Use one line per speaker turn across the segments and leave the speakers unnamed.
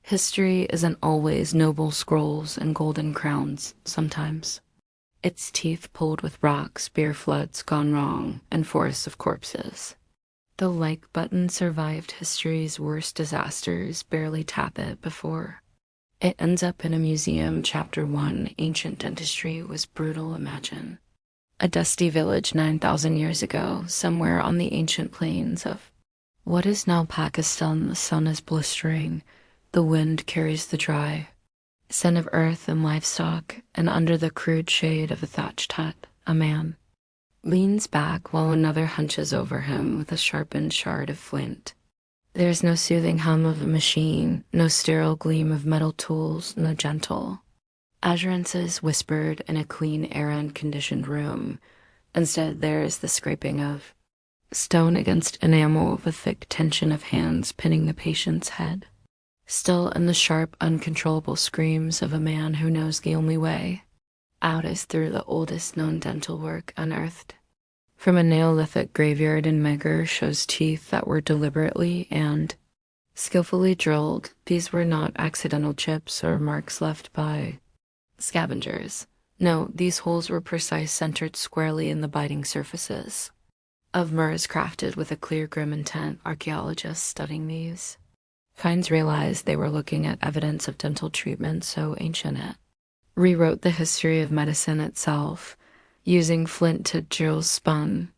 History isn't always noble scrolls and golden crowns, sometimes. It's teeth pulled with rocks, beer floods gone wrong, and forests of corpses. The like button survived history's worst disasters, barely tap it before it ends up in a museum. Chapter 1, Ancient Dentistry was brutal, imagine. A dusty village 9,000 years ago, somewhere on the ancient plains of what is now Pakistan. The sun is blistering, the wind carries the dry scent of earth and livestock, and under the crude shade of a thatched hut, a man leans back while another hunches over him with a sharpened shard of flint. There's no soothing hum of a machine, no sterile gleam of metal tools, no gentle assurances whispered in a clean, air-conditioned room. Instead, there is the scraping of stone against enamel, the thick tension of hands pinning the patient's head. Still, in the sharp, uncontrollable screams of a man who knows the only way out is through the oldest known dental work unearthed from a Neolithic graveyard in Megar shows teeth that were deliberately and skillfully drilled. These were not accidental chips or marks left by scavengers. No, these holes were precise, centered squarely in the biting surfaces of murs crafted with a clear, grim intent. Archaeologists studying these finds realized they were looking at evidence of dental treatment so ancient it rewrote the history of medicine itself, using flint to drill spun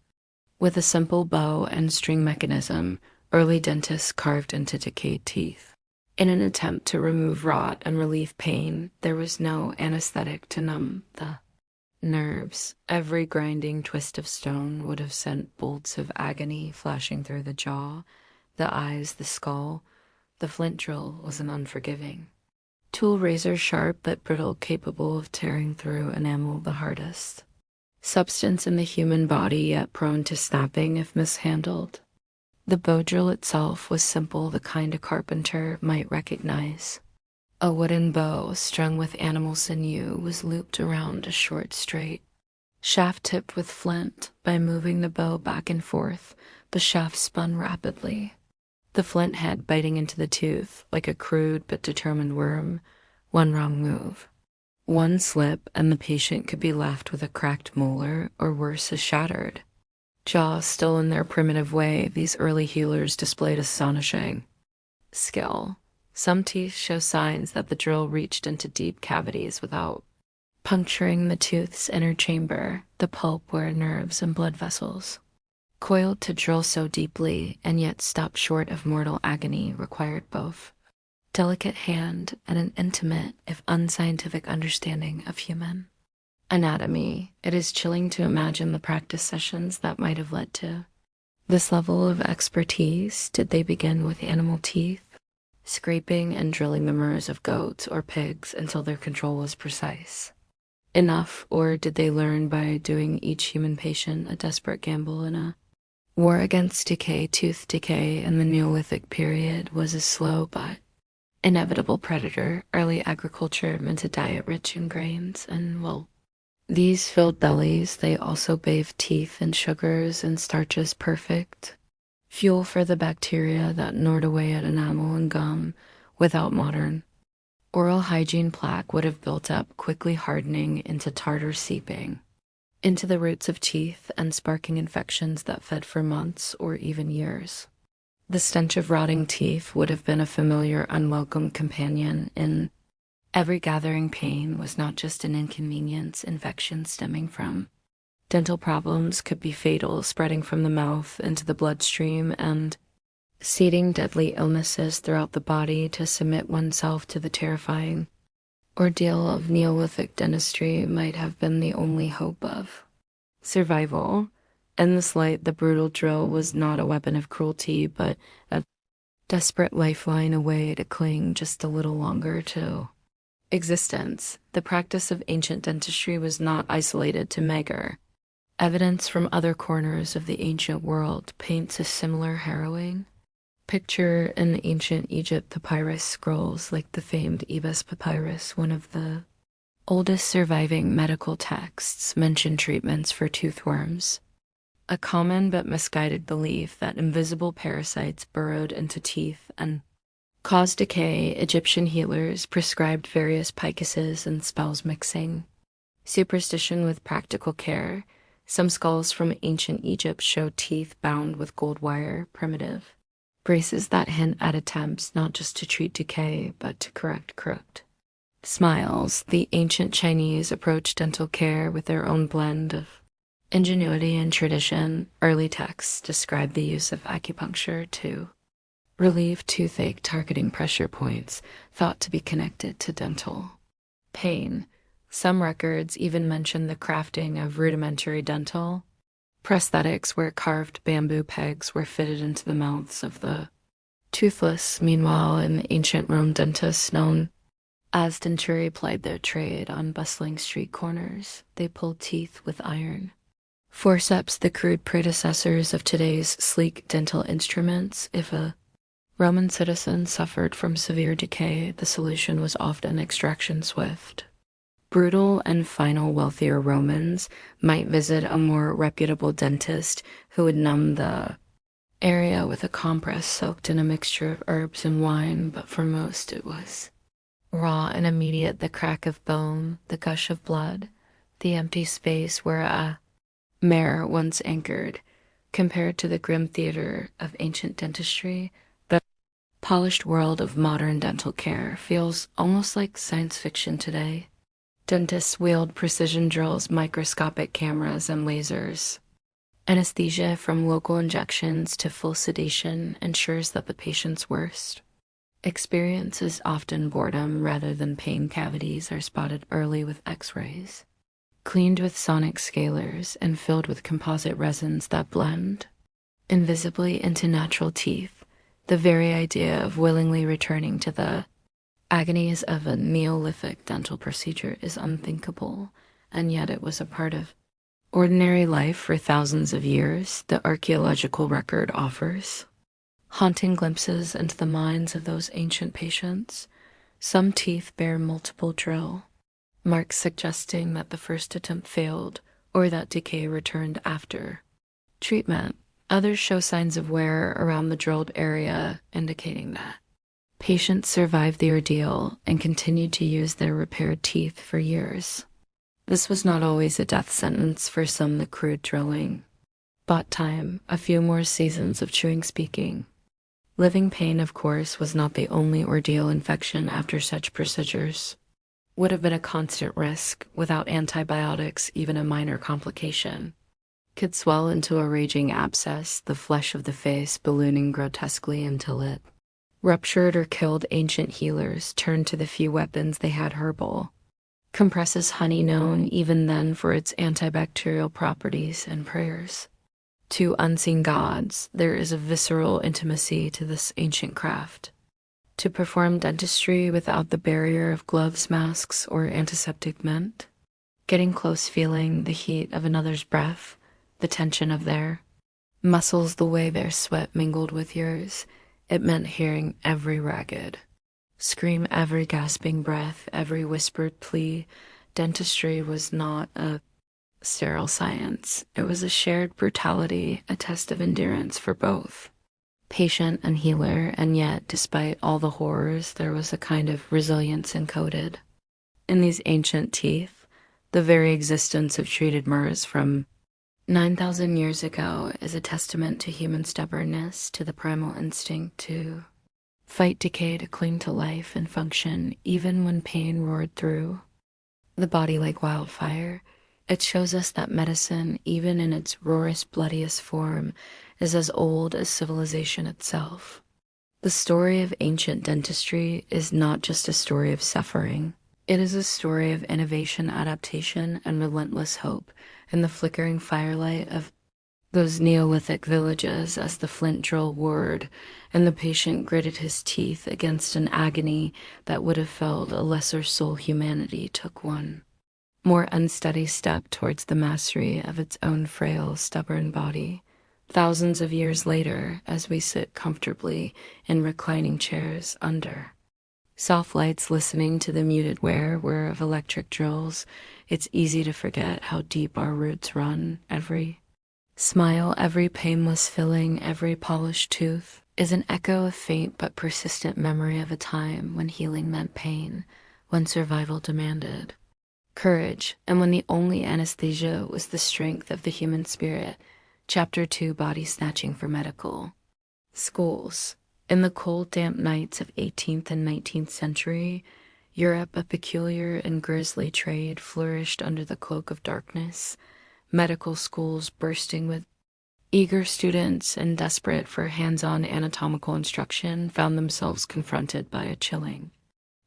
with a simple bow and string mechanism. Early dentists carved into decayed teeth in an attempt to remove rot and relieve pain. There was no anesthetic to numb the nerves. Every grinding twist of stone would have sent bolts of agony flashing through the jaw, the eyes, the skull. The flint drill was an unforgiving tool, razor sharp but brittle, capable of tearing through enamel, the hardest substance in the human body, yet prone to snapping if mishandled. The bow drill itself was simple, the kind a carpenter might recognize. A wooden bow strung with animal sinew was looped around a short, straight shaft tipped with flint. By moving the bow back and forth, the shaft spun rapidly, the flint head biting into the tooth like a crude but determined worm. One wrong move, one slip, and the patient could be left with a cracked molar, or worse, a shattered jaw. Still in their primitive way, these early healers displayed astonishing skill. Some teeth show signs that the drill reached into deep cavities without puncturing the tooth's inner chamber, the pulp where nerves and blood vessels coiled to drill so deeply and yet stop short of mortal agony required both delicate hand and an intimate, if unscientific, understanding of human anatomy. It is chilling to imagine the practice sessions that might have led to this level of expertise. Did they begin with animal teeth, scraping and drilling the murs of goats or pigs until their control was precise enough, or did they learn by doing each human patient a desperate gamble in a war against decay? Tooth decay in the Neolithic period was a slow but inevitable predator. Early agriculture meant a diet rich in grains and, well, these filled bellies. They also bathed teeth in sugars and starches, perfect fuel for the bacteria that gnawed away at enamel and gum. Without modern oral hygiene, plaque would have built up, quickly hardening into tartar, seeping into the roots of teeth and sparking infections that fed for months or even years. The stench of rotting teeth would have been a familiar, unwelcome companion in every gathering. Pain was not just an inconvenience. Infections stemming from dental problems could be fatal, spreading from the mouth into the bloodstream and seeding deadly illnesses throughout the body. To submit oneself to the terrifying ordeal of Neolithic dentistry might have been the only hope of survival. In this light, the brutal drill was not a weapon of cruelty, but a desperate lifeline, a way to cling just a little longer to existence. The practice of ancient dentistry was not isolated to Megar. Evidence from other corners of the ancient world paints a similar harrowing picture. In ancient Egypt, papyrus scrolls like the famed Ebus papyrus, one of the oldest surviving medical texts, mention treatments for toothworms. A common but misguided belief that invisible parasites burrowed into teeth and Cause decay, Egyptian healers prescribed various picuses and spells mixing. Superstition with practical care. Some skulls from ancient Egypt show teeth bound with gold wire, primitive. Braces that hint at attempts not just to treat decay, but to correct crooked. Smiles. The ancient Chinese approached dental care with their own blend of ingenuity and tradition. Early texts describe the use of acupuncture to relieve toothache, targeting pressure points thought to be connected to dental pain. Some records even mention the crafting of rudimentary dental prosthetics where carved bamboo pegs were fitted into the mouths of the toothless. Meanwhile, in ancient Rome, dentists known as denturi plied their trade on bustling street corners. They pulled teeth with iron forceps, the crude predecessors of today's sleek dental instruments. If a Roman citizen suffered from severe decay, the solution was often extraction swift. Brutal and final. Wealthier Romans might visit a more reputable dentist who would numb the area with a compress soaked in a mixture of herbs and wine, but for most it was raw and immediate. The crack of bone, the gush of blood, the empty space where a mare once anchored. Compared to the grim theater of ancient dentistry, the polished world of modern dental care feels almost like science fiction today. Dentists wield precision drills, microscopic cameras, and lasers. Anesthesia, from local injections to full sedation, ensures that the patient's worst experience is often boredom rather than pain. Cavities are spotted early with x-rays, cleaned with sonic scalers, and filled with composite resins that blend invisibly into natural teeth. The very idea of willingly returning to the agonies of a Neolithic dental procedure is unthinkable, and yet it was a part of ordinary life for thousands of years. The archaeological record offers haunting glimpses into the minds of those ancient patients. Some teeth bear multiple drill marks suggesting that the first attempt failed or that decay returned after treatment. Others show signs of wear around the drilled area, indicating that patients survived the ordeal and continued to use their repaired teeth for years. This was not always a death sentence. For some, the crude drilling bought time, a few more seasons of chewing speaking. Living pain, of course, was not the only ordeal. Infection after such procedures would have been a constant risk. Without antibiotics, even a minor complication could swell into a raging abscess, the flesh of the face ballooning grotesquely until it ruptured or killed. Ancient healers turned to the few weapons they had: herbal compresses, honey, known even then for its antibacterial properties, and prayers to unseen gods. There is a visceral intimacy to this ancient craft. To perform dentistry without the barrier of gloves, masks, or antiseptic meant getting close, feeling the heat of another's breath, the tension of their muscles, the way their sweat mingled with yours. It meant hearing every ragged scream, every gasping breath, every whispered plea. Dentistry was not a sterile science. It was a shared brutality, a test of endurance for both patient and healer. And yet, despite all the horrors, there was a kind of resilience encoded in these ancient teeth. The very existence of treated murs from 9,000 years ago is a testament to human stubbornness, to the primal instinct to fight decay, to cling to life and function, even when pain roared through the body like wildfire. It shows us that medicine, even in its rawest, bloodiest form, is as old as civilization itself. The story of ancient dentistry is not just a story of suffering. It is a story of innovation, adaptation, and relentless hope. In the flickering firelight of those Neolithic villages, as the flint drill whirred and the patient gritted his teeth against an agony that would have felled a lesser soul, humanity took one more unsteady step towards the mastery of its own frail, stubborn body. Thousands of years later, as we sit comfortably in reclining chairs under soft lights, listening to the muted whir of electric drills, it's easy to forget how deep our roots run. Every smile, every painless filling, every polished tooth is an echo of faint but persistent memory of a time when healing meant pain, when survival demanded courage, and when the only anesthesia was the strength of the human spirit. Chapter 2: Body Snatching for Medical Schools. In the cold, damp nights of 18th and 19th century Europe, a peculiar and grisly trade flourished under the cloak of darkness. Medical schools bursting with eager students and desperate for hands-on anatomical instruction found themselves confronted by a chilling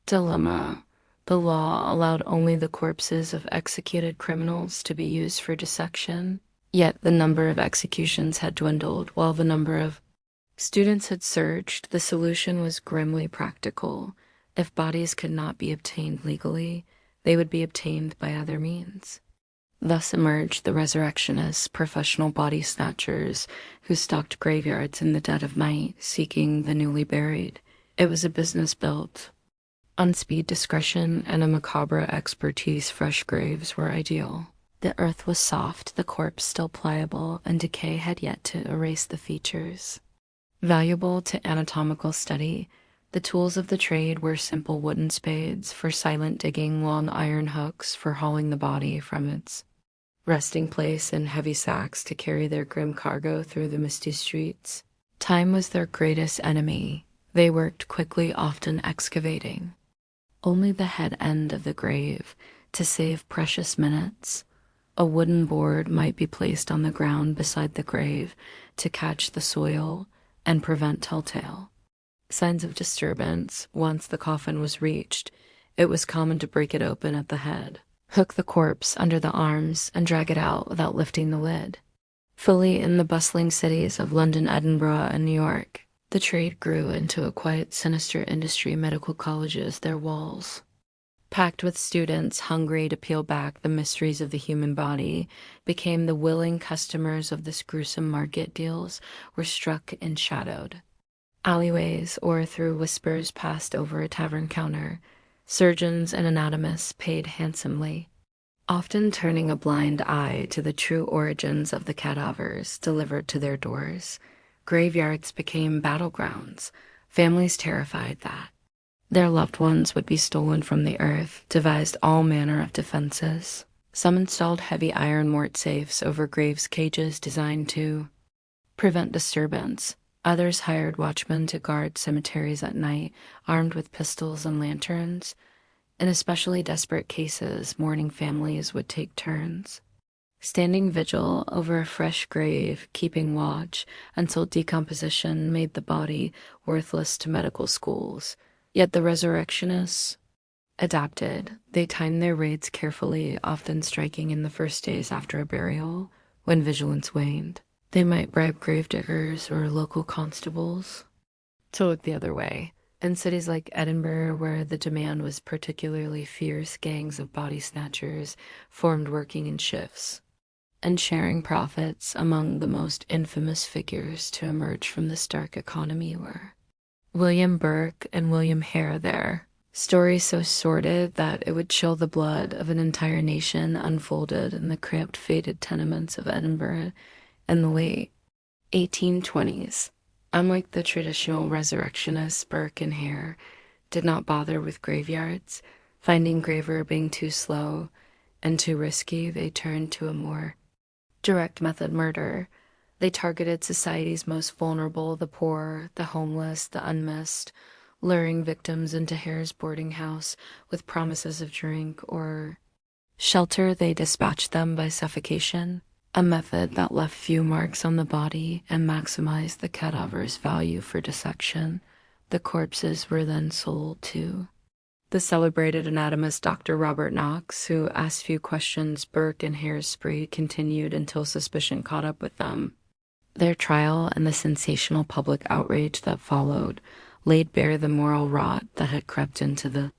dilemma. The law allowed only the corpses of executed criminals to be used for dissection, yet the number of executions had dwindled while the number of students had surged. The solution was grimly practical. If bodies could not be obtained legally, they would be obtained by other means. Thus emerged the resurrectionists, professional body snatchers who stalked graveyards in the dead of night, seeking the newly buried. It was a business built on speed, discretion, and a macabre expertise. Fresh graves were ideal. The earth was soft, the corpse still pliable, and decay had yet to erase the features. Valuable to anatomical study, the tools of the trade were simple wooden spades for silent digging, long iron hooks for hauling the body from its resting place, and heavy sacks to carry their grim cargo through the misty streets. Time was their greatest enemy. They worked quickly, often excavating only the head end of the grave to save precious minutes. A wooden board might be placed on the ground beside the grave to catch the soil and prevent telltale signs of disturbance. Once the coffin was reached, it was common to break it open at the head, hook the corpse under the arms, and drag it out without lifting the lid. Fully in the bustling cities of London, Edinburgh, and New York, the trade grew into a quiet, sinister industry. Medical colleges, their walls packed with students hungry to peel back the mysteries of the human body, became the willing customers of this gruesome market. Deals were struck in shadowed alleyways or through whispers passed over a tavern counter. Surgeons and anatomists paid handsomely, often turning a blind eye to the true origins of the cadavers delivered to their doors. Graveyards became battlegrounds. Families terrified that their loved ones would be stolen from the earth, devised all manner of defenses. Some installed heavy iron mort safes over graves' cages designed to prevent disturbance. Others hired watchmen to guard cemeteries at night, armed with pistols and lanterns. In especially desperate cases, mourning families would take turns standing vigil over a fresh grave, keeping watch until decomposition made the body worthless to medical schools. Yet the resurrectionists adapted. They timed their raids carefully, often striking in the first days after a burial, when vigilance waned. They might bribe gravediggers or local constables to look the other way. In cities like Edinburgh, where the demand was particularly fierce, gangs of body snatchers formed, working in shifts and sharing profits. Among the most infamous figures to emerge from this dark economy were William Burke and William Hare. Their stories, so sordid that it would chill the blood of an entire nation, unfolded in the cramped, faded tenements of Edinburgh in the late 1820s. Unlike the traditional resurrectionists, Burke and Hare did not bother with graveyards. Finding graver being too slow and too risky, they turned to a more direct method: murder. They targeted society's most vulnerable, the poor, the homeless, the unmissed, luring victims into Hare's boarding house with promises of drink or shelter. They dispatched them by suffocation, a method that left few marks on the body and maximized the cadaver's value for dissection. The corpses were then sold to the celebrated anatomist Dr. Robert Knox, who asked few questions. Burke and Hare's spree continued until suspicion caught up with them. Their trial and the sensational public outrage that followed laid bare the moral rot that had crept into the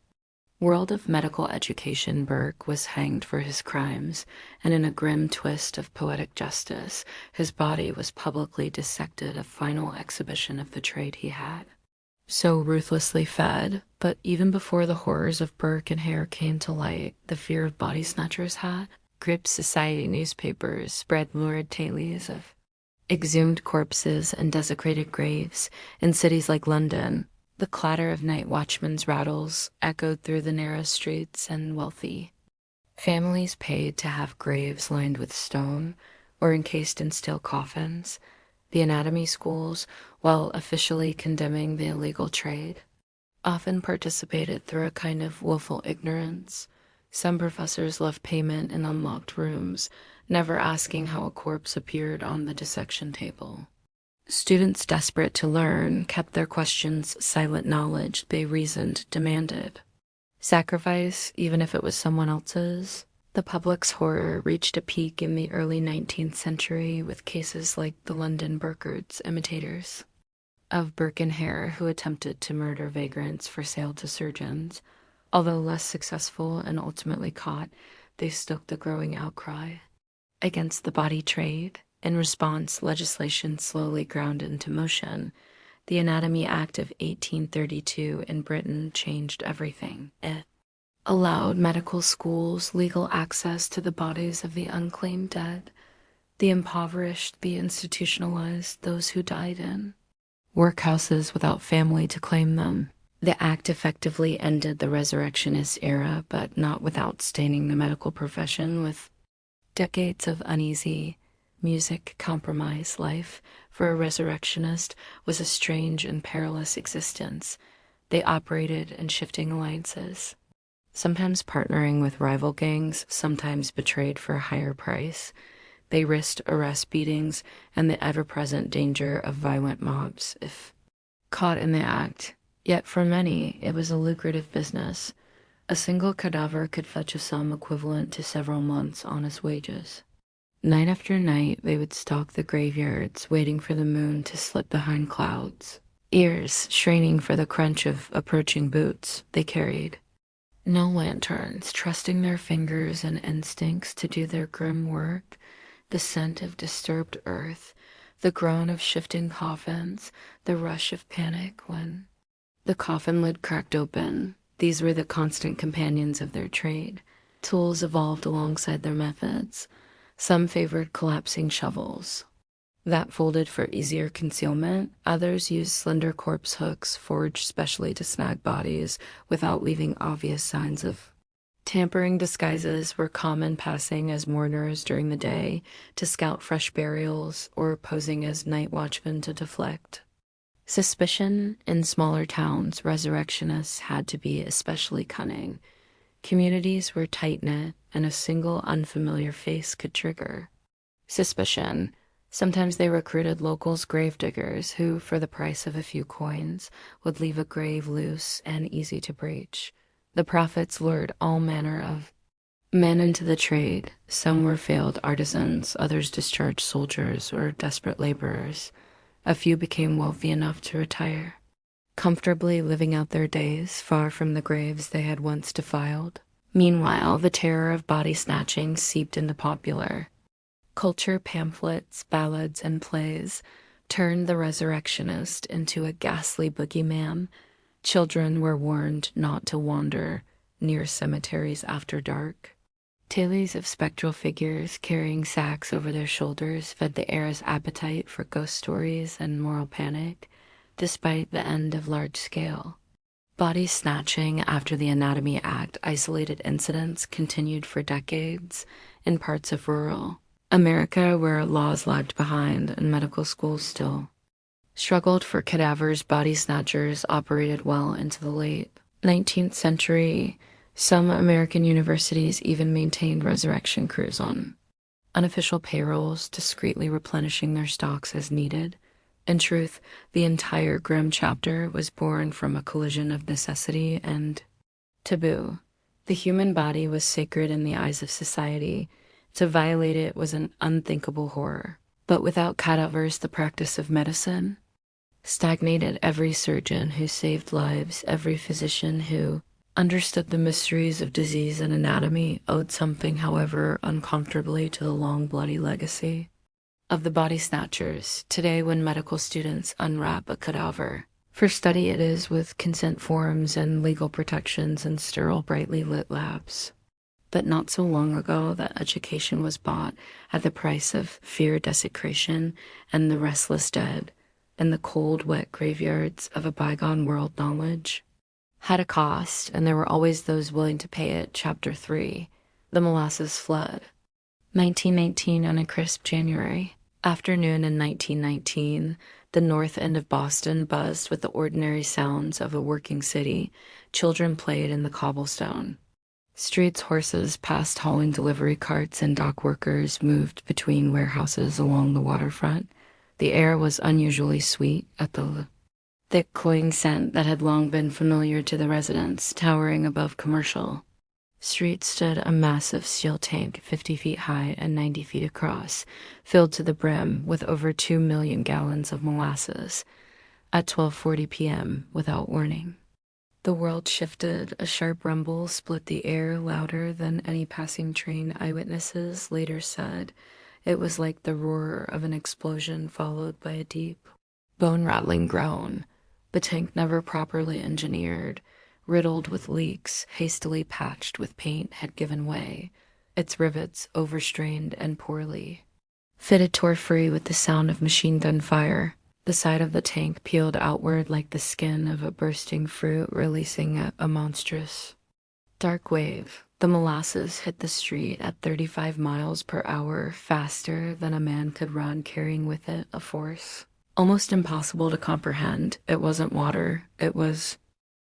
world of medical education. Burke was hanged for his crimes, and in a grim twist of poetic justice, his body was publicly dissected, a final exhibition of the trade he had so ruthlessly fed. But even before the horrors of Burke and Hare came to light, the fear of body snatchers had gripped society. Newspapers spread lurid tales of Exhumed corpses and desecrated graves in cities like London. The clatter of night watchmen's rattles echoed through the narrow streets, and wealthy families paid to have graves lined with stone or encased in steel coffins. The anatomy schools, while officially condemning the illegal trade, often participated through a kind of willful ignorance. Some professors left payment in unlocked rooms, never asking how a corpse appeared on the dissection table. Students desperate to learn kept their questions silent knowledge they reasoned demanded. Sacrifice, even if it was someone else's. The public's horror reached a peak in the early 19th century with cases like the London Burkhards imitators of Birkenhair who attempted to murder vagrants for sale to surgeons. Although less successful and ultimately caught, they stoked a growing outcry against the body trade. In response, legislation slowly ground into motion. The Anatomy Act of 1832 in Britain changed everything. It allowed medical schools legal access to the bodies of the unclaimed dead, the impoverished, the institutionalized, those who died in workhouses without family to claim them. The act effectively ended the resurrectionist era, but not without staining the medical profession with decades of uneasy, music-compromised life. For a resurrectionist was a strange and perilous existence. They operated in shifting alliances, sometimes partnering with rival gangs, sometimes betrayed for a higher price. They risked arrest, beatings, and the ever-present danger of violent mobs if caught in the act. Yet for many, it was a lucrative business. A single cadaver could fetch a sum equivalent to several months' honest wages. Night after night, they would stalk the graveyards, waiting for the moon to slip behind clouds, ears straining for the crunch of approaching boots they carried. No lanterns, trusting their fingers and instincts to do their grim work. The scent of disturbed earth, the groan of shifting coffins, the rush of panic when the coffin lid cracked open. These were the constant companions of their trade. Tools evolved alongside their methods. Some favored collapsing shovels that folded for easier concealment. Others used slender corpse hooks forged specially to snag bodies without leaving obvious signs of tampering. Disguises were common, passing as mourners during the day to scout fresh burials or posing as night watchmen to deflect suspicion. In smaller towns, resurrectionists had to be especially cunning. Communities were tight-knit, and a single unfamiliar face could trigger suspicion. Sometimes they recruited locals, gravediggers, who, for the price of a few coins, would leave a grave loose and easy to breach. The profits lured all manner of men into the trade. Some were failed artisans, others discharged soldiers or desperate laborers. A few became wealthy enough to retire, comfortably living out their days far from the graves they had once defiled. Meanwhile, the terror of body snatching seeped into popular culture. Pamphlets, ballads, and plays turned the resurrectionist into a ghastly boogeyman. Children were warned not to wander near cemeteries after dark. Tales of spectral figures carrying sacks over their shoulders fed the era's appetite for ghost stories and moral panic, despite the end of large-scale body snatching after the Anatomy Act. Isolated incidents continued for decades in parts of rural America where laws lagged behind and medical schools still struggled for cadavers. Body snatchers operated well into the late 19th century. Some American universities even maintained resurrection crews on unofficial payrolls, discreetly replenishing their stocks as needed. In truth, the entire grim chapter was born from a collision of necessity and taboo. The human body was sacred in the eyes of society. To violate it was an unthinkable horror. But without cadavers, the practice of medicine stagnated. Every surgeon who saved lives, every physician who understood the mysteries of disease and anatomy owed something, however uncomfortably, to the long, bloody legacy of the body snatchers. Today, when medical students unwrap a cadaver for study, it is with consent forms and legal protections in sterile, brightly lit labs. But not so long ago that education was bought at the price of fear, desecration, and the restless dead, and the cold, wet graveyards of a bygone world. Knowledge had a cost, and there were always those willing to pay it. Chapter 3. The Molasses Flood. 1919, on a crisp January afternoon in 1919, the north end of Boston buzzed with the ordinary sounds of a working city. Children played in the cobblestone streets, horses passed hauling delivery carts, and dock workers moved between warehouses along the waterfront. The air was unusually sweet, at the thick, cloying scent that had long been familiar to the residents. Towering above commercial streets stood a massive steel tank 50 feet high and 90 feet across, filled to the brim with over 2 million gallons of molasses. At 12:40 p.m., without warning, the world shifted. A sharp rumble split the air, louder than any passing train. Eyewitnesses later said it was like the roar of an explosion followed by a deep, bone-rattling groan. The tank, never properly engineered, riddled with leaks, hastily patched with paint, had given way. Its rivets, overstrained and poorly fitted, tore free with the sound of machine gun fire. The side of the tank peeled outward like the skin of a bursting fruit, releasing a monstrous, dark wave. The molasses hit the street at 35 miles per hour, faster than a man could run, carrying with it a force almost impossible to comprehend. It wasn't water. It was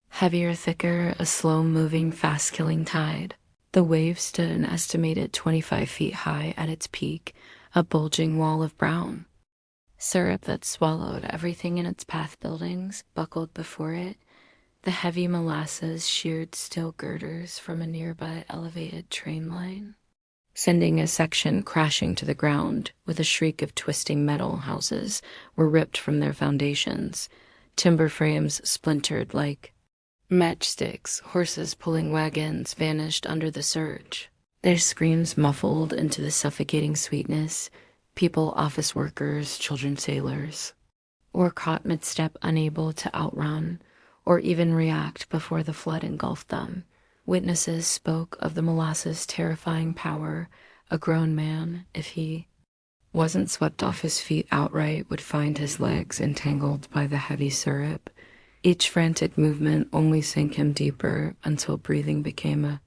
heavier, thicker, a slow-moving, fast-killing tide. The wave stood an estimated 25 feet high at its peak, a bulging wall of brown syrup that swallowed everything in its path. Buildings buckled before it. The heavy molasses sheared steel girders from a nearby elevated train line, sending a section crashing to the ground. With a shriek of twisting metal, houses were ripped from their foundations. Timber frames splintered like matchsticks. Horses pulling wagons vanished under the surge, their screams muffled into the suffocating sweetness. People, office workers, children, sailors, were caught mid-step, unable to outrun or even react before the flood engulfed them. Witnesses spoke of the molasses' terrifying power. A grown man, if he wasn't swept off his feet outright, would find his legs entangled by the heavy syrup. Each frantic movement only sank him deeper until breathing became a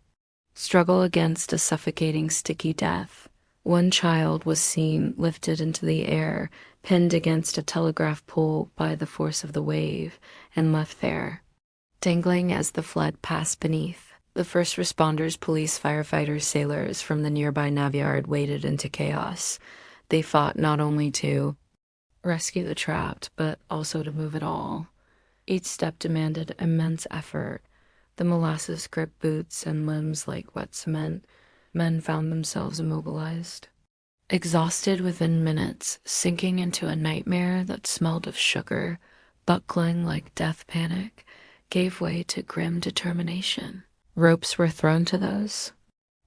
struggle against a suffocating, sticky death. One child was seen lifted into the air, pinned against a telegraph pole by the force of the wave, and left there, dangling as the flood passed beneath. The first responders, police, firefighters, sailors from the nearby navyard waded into chaos. They fought not only to rescue the trapped, but also to move it all. Each step demanded immense effort. The molasses gripped boots and limbs like wet cement. Men found themselves immobilized, exhausted within minutes, sinking into a nightmare that smelled of sugar. Buckling like death panic gave way to grim determination. Ropes were thrown to those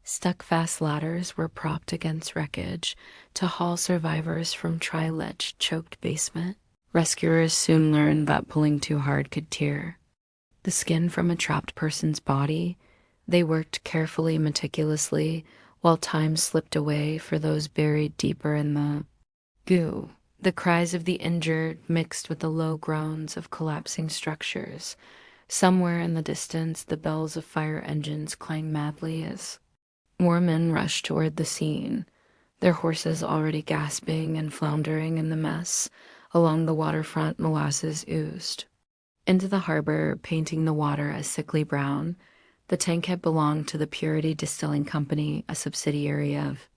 stuck fast. Ladders were propped against wreckage to haul survivors from tri-ledged, choked basement. Rescuers soon learned that pulling too hard could tear the skin from a trapped person's body. They worked carefully, meticulously, while time slipped away for those buried deeper in the goo. The cries of the injured mixed with the low groans of collapsing structures. Somewhere in the distance, the bells of fire engines clanged madly as more men rushed toward the scene, their horses already gasping and floundering in the mess. Along the waterfront, molasses oozed into the harbor, painting the water a sickly brown. The tank had belonged to the Purity Distilling Company, a subsidiary of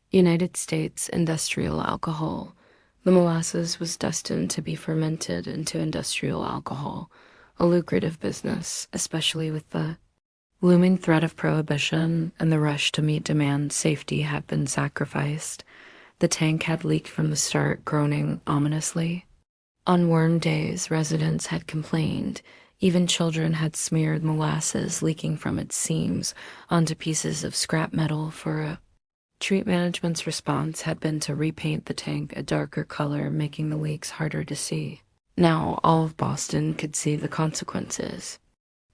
United States Industrial Alcohol. The molasses was destined to be fermented into industrial alcohol, a lucrative business, especially with the looming threat of prohibition and the rush to meet demand. Safety had been sacrificed. The tank had leaked from the start, groaning ominously. On warm days, residents had complained. Even children had smeared molasses leaking from its seams onto pieces of scrap metal for a treat. Management's response had been to repaint the tank a darker color, making the leaks harder to see. Now all of Boston could see the consequences.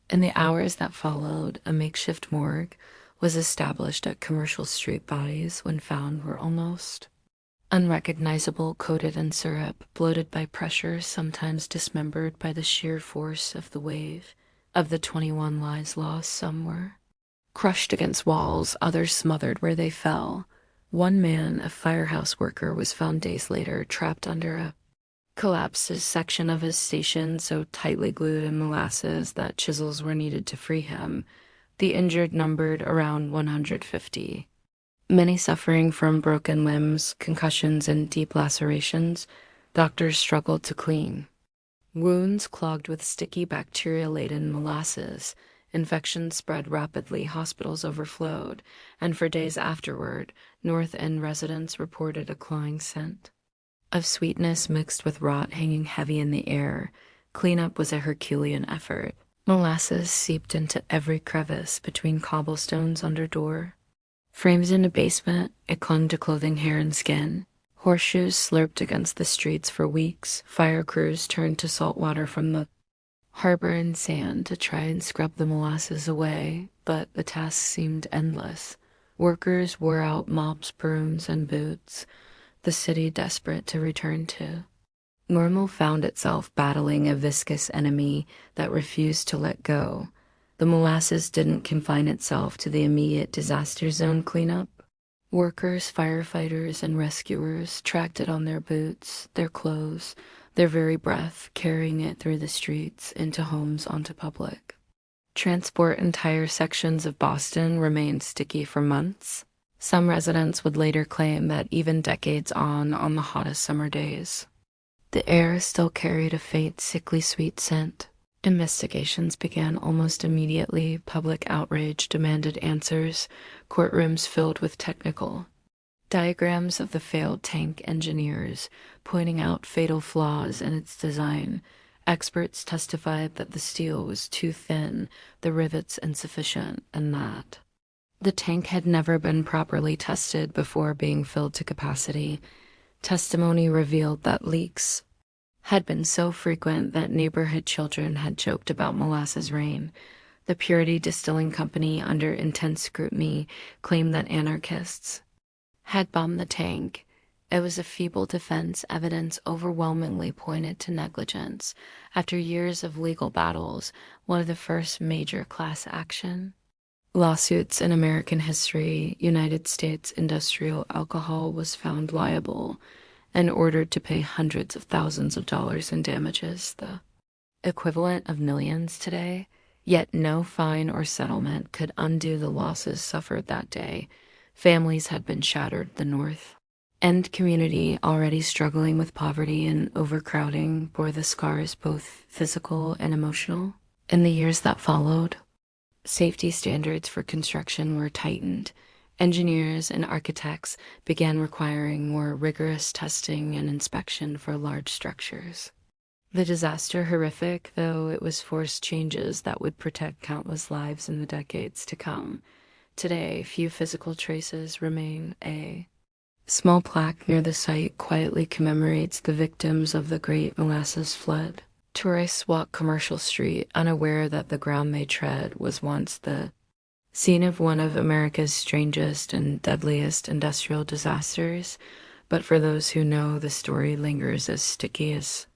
In the hours that followed, a makeshift morgue was established at commercial street bodies when found were almost unrecognizable, coated in syrup, bloated by pressure, sometimes dismembered by the sheer force of the wave. Of the 21 lives lost, some were crushed against walls, others smothered where they fell. One man, a firehouse worker, was found days later, trapped under a collapsed section of his station, so tightly glued in molasses that chisels were needed to free him. The injured numbered around 150. Many suffering from broken limbs, concussions, and deep lacerations. Doctors struggled to clean wounds clogged with sticky, bacteria-laden molasses. Infections spread rapidly, hospitals overflowed, and for days afterward, North End residents reported a cloying scent of sweetness mixed with rot hanging heavy in the air. Cleanup was a Herculean effort. Molasses seeped into every crevice between cobblestones under door frames in a basement. It clung to clothing, hair, and skin. Horseshoes slurped against the streets for weeks. Fire crews turned to salt water from the harbor and sand to try and scrub the molasses away, but the task seemed endless. Workers wore out mops, brooms, and boots, the city desperate to return to normal found itself battling a viscous enemy that refused to let go. The molasses didn't confine itself to the immediate disaster zone cleanup. Workers, firefighters, and rescuers tracked it on their boots, their clothes, their very breath, carrying it through the streets, into homes, onto public transport. Entire sections of Boston remained sticky for months. Some residents would later claim that even decades on the hottest summer days, the air still carried a faint, sickly sweet scent. Investigations began almost immediately. Public outrage demanded answers. Courtrooms filled with technical diagrams of the failed tank engineers, pointing out fatal flaws in its design. Experts testified that the steel was too thin, the rivets insufficient, and that the tank had never been properly tested before being filled to capacity. Testimony revealed that leaks had been so frequent that neighborhood children had joked about molasses rain. The Purity Distilling Company, under intense scrutiny, claimed that anarchists had bombed the tank. It was a feeble defense. Evidence overwhelmingly pointed to negligence. After years of legal battles, one of the first major class action lawsuits in American history, United States Industrial Alcohol was found liable and ordered to pay hundreds of thousands of dollars in damages, the equivalent of millions today. Yet no fine or settlement could undo the losses suffered that day. Families had been shattered. The North End community, already struggling with poverty and overcrowding, bore the scars, both physical and emotional. In the years that followed, safety standards for construction were tightened. Engineers and architects began requiring more rigorous testing and inspection for large structures. The disaster, horrific though it was, forced changes that would protect countless lives in the decades to come. Today, few physical traces remain. A small plaque near the site quietly commemorates the victims of the Great Molasses Flood. Tourists walk Commercial Street, unaware that the ground they tread was once the scene of one of America's strangest and deadliest industrial disasters. But for those who know, the story lingers as sticky, as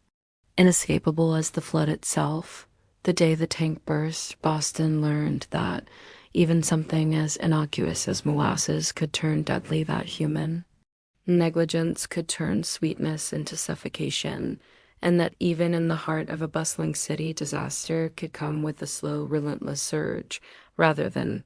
inescapable as the flood itself. The day the tank burst, Boston learned that even something as innocuous as molasses could turn deadly, that human negligence could turn sweetness into suffocation, and that even in the heart of a bustling city, disaster could come with a slow, relentless surge rather than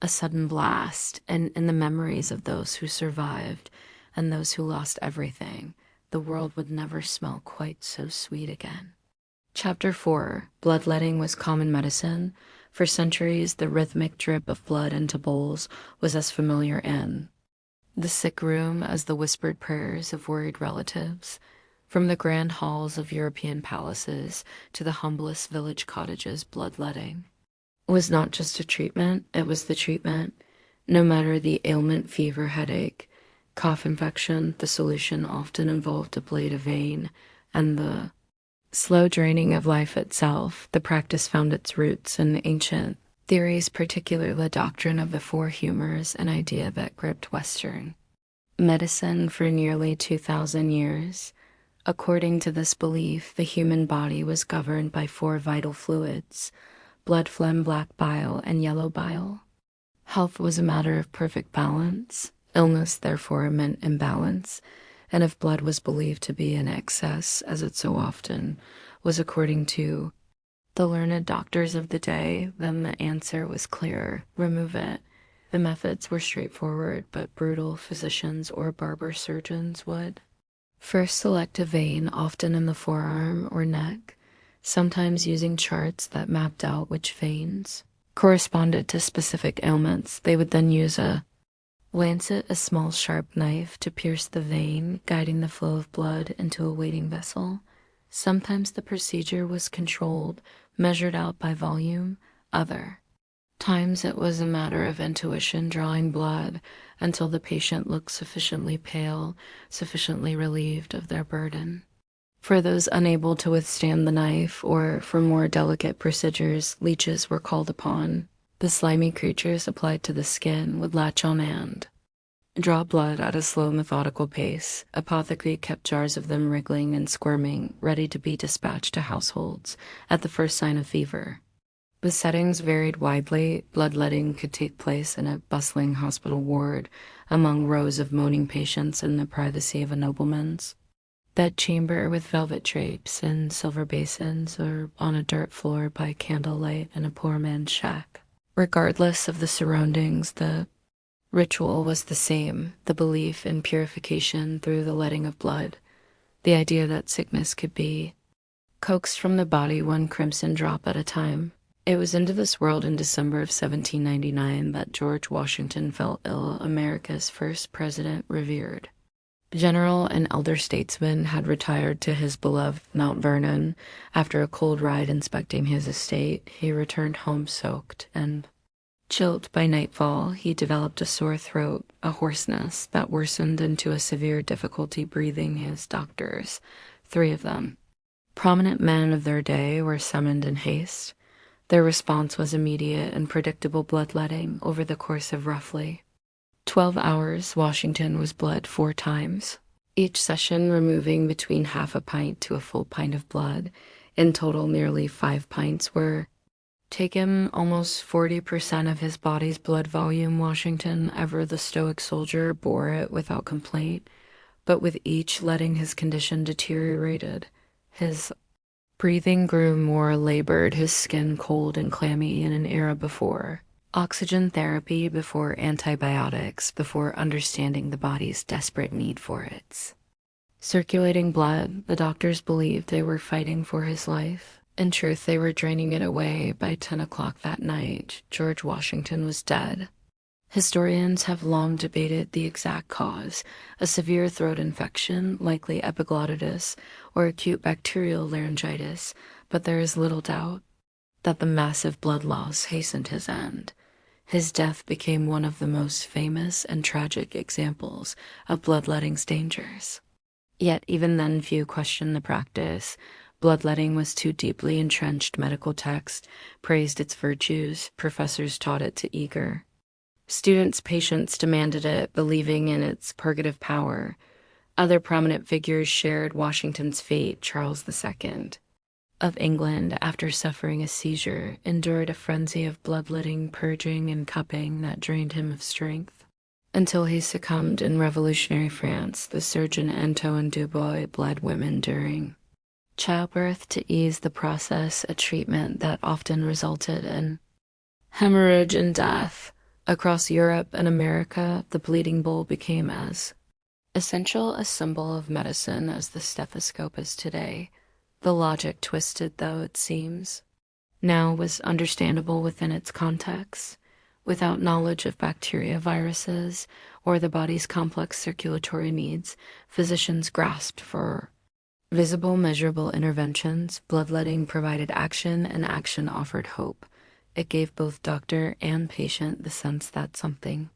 a sudden blast. And in the memories of those who survived and those who lost everything, the world would never smell quite so sweet again. Chapter 4. Bloodletting was common medicine. For centuries, the rhythmic drip of blood into bowls was as familiar in the sick room as the whispered prayers of worried relatives. From the grand halls of European palaces to the humblest village cottages, bloodletting was not just a treatment, it was the treatment. No matter the ailment, fever, headache, cough, infection, the solution often involved a blade, a vein, and the slow draining of life itself. The practice found its roots in ancient Theories, particularly the doctrine of the four humors, an idea that gripped Western medicine for nearly 2,000 years. According to this belief, the human body was governed by four vital fluids: blood, phlegm, black bile, and yellow bile. Health was a matter of perfect balance. Illness, therefore, meant imbalance. And if blood was believed to be in excess, as it so often was according to the learned doctors of the day, then the answer was clear: remove it. The methods were straightforward, but brutal. Physicians or barber surgeons would first select a vein, often in the forearm or neck, sometimes using charts that mapped out which veins corresponded to specific ailments. They would then use a lancet, a small sharp knife, to pierce the vein, guiding the flow of blood into a waiting vessel. Sometimes the procedure was controlled, measured out by volume. Other times it was a matter of intuition, drawing blood until the patient looked sufficiently pale, sufficiently relieved of their burden. For those unable to withstand the knife, or for more delicate procedures, leeches were called upon. The slimy creatures applied to the skin would latch on and draw blood at a slow, methodical pace. Apothecary kept jars of them wriggling and squirming, ready to be dispatched to households at the first sign of fever. The settings varied widely. Bloodletting could take place in a bustling hospital ward, among rows of moaning patients in the privacy of a nobleman's bedchamber with velvet drapes and silver basins, or on a dirt floor by candlelight in a poor man's shack. Regardless of the surroundings, the ritual was the same: the belief in purification through the letting of blood, the idea that sickness could be coaxed from the body one crimson drop at a time. It was into this world in December of 1799 that George Washington fell ill, America's first president, revered general and elder statesman, had retired to his beloved Mount Vernon. After a cold ride inspecting his estate, he returned home soaked and chilled. By nightfall, he developed a sore throat, a hoarseness that worsened into a severe difficulty breathing. His doctors, 3 of them, prominent men of their day, were summoned in haste. Their response was immediate and predictable bloodletting. Over the course of roughly 12 hours, Washington was bled 4 times, each session removing between half a pint to a full pint of blood. In total, nearly 5 pints were taken, almost 40% of his body's blood volume. Washington, ever the stoic soldier, bore it without complaint, but with each letting his condition deteriorated. His breathing grew more labored, his skin cold and clammy. In an era before oxygen therapy, before antibiotics, before understanding the body's desperate need for its circulating blood, the doctors believed they were fighting for his life. In truth, they were draining it away. By 10 o'clock that night, George Washington was dead. Historians have long debated the exact cause: a severe throat infection, likely epiglottitis, or acute bacterial laryngitis, but there is little doubt that the massive blood loss hastened his end. His death became one of the most famous and tragic examples of bloodletting's dangers. Yet even then few questioned the practice. Bloodletting was too deeply entrenched. Medical texts praised its virtues. Professors taught it to eager students. Patients demanded it, believing in its purgative power. Other prominent figures shared Washington's fate. Charles II of England, after suffering a seizure, endured a frenzy of bloodletting, purging, and cupping that drained him of strength until he succumbed. In revolutionary France, the surgeon Antoine Dubois bled women during childbirth to ease the process, a treatment that often resulted in hemorrhage and death. Across Europe and America, the bleeding bowl became as essential a symbol of medicine as the stethoscope is today. The logic, twisted though it seems now, was understandable within its context. Without knowledge of bacteria, viruses, or the body's complex circulatory needs, physicians grasped for visible, measurable interventions. Bloodletting provided action, and action offered hope. It gave both doctor and patient the sense that something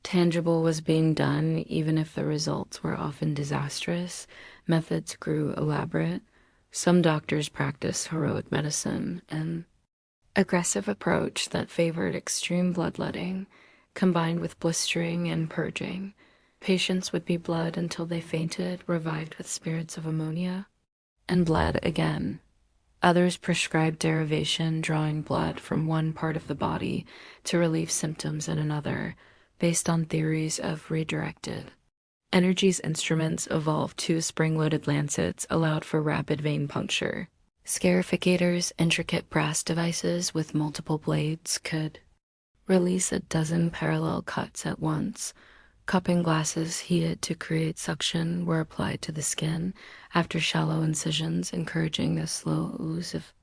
tangible was being done, even if the results were often disastrous. Methods grew elaborate. Some doctors practiced heroic medicine, and aggressive approach that favored extreme bloodletting, combined with blistering and purging. Patients would be bled until they fainted, revived with spirits of ammonia, and bled again. Others prescribed derivation, drawing blood from one part of the body to relieve symptoms in another, based on theories of redirected energies. Instruments evolved. Two spring-loaded lancets allowed for rapid vein puncture. Scarificators, intricate brass devices with multiple blades, could release a dozen parallel cuts at once. Cupping glasses heated to create suction were applied to the skin after shallow incisions, encouraging the slow ooze of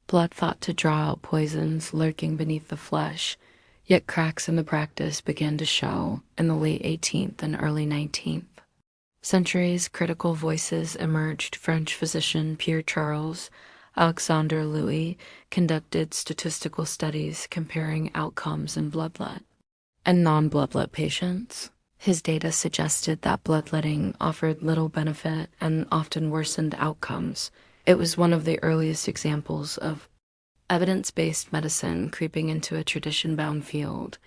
blood thought to draw out poisons lurking beneath the flesh. Yet cracks in the practice began to show in the late 18th and early 19th centuries. Critical voices emerged. French physician Pierre Charles Alexandre Louis conducted statistical studies comparing outcomes in bloodlet and non-bloodlet patients. His data suggested that bloodletting offered little benefit and often worsened outcomes. It was one of the earliest examples of evidence-based medicine creeping into a tradition-bound field.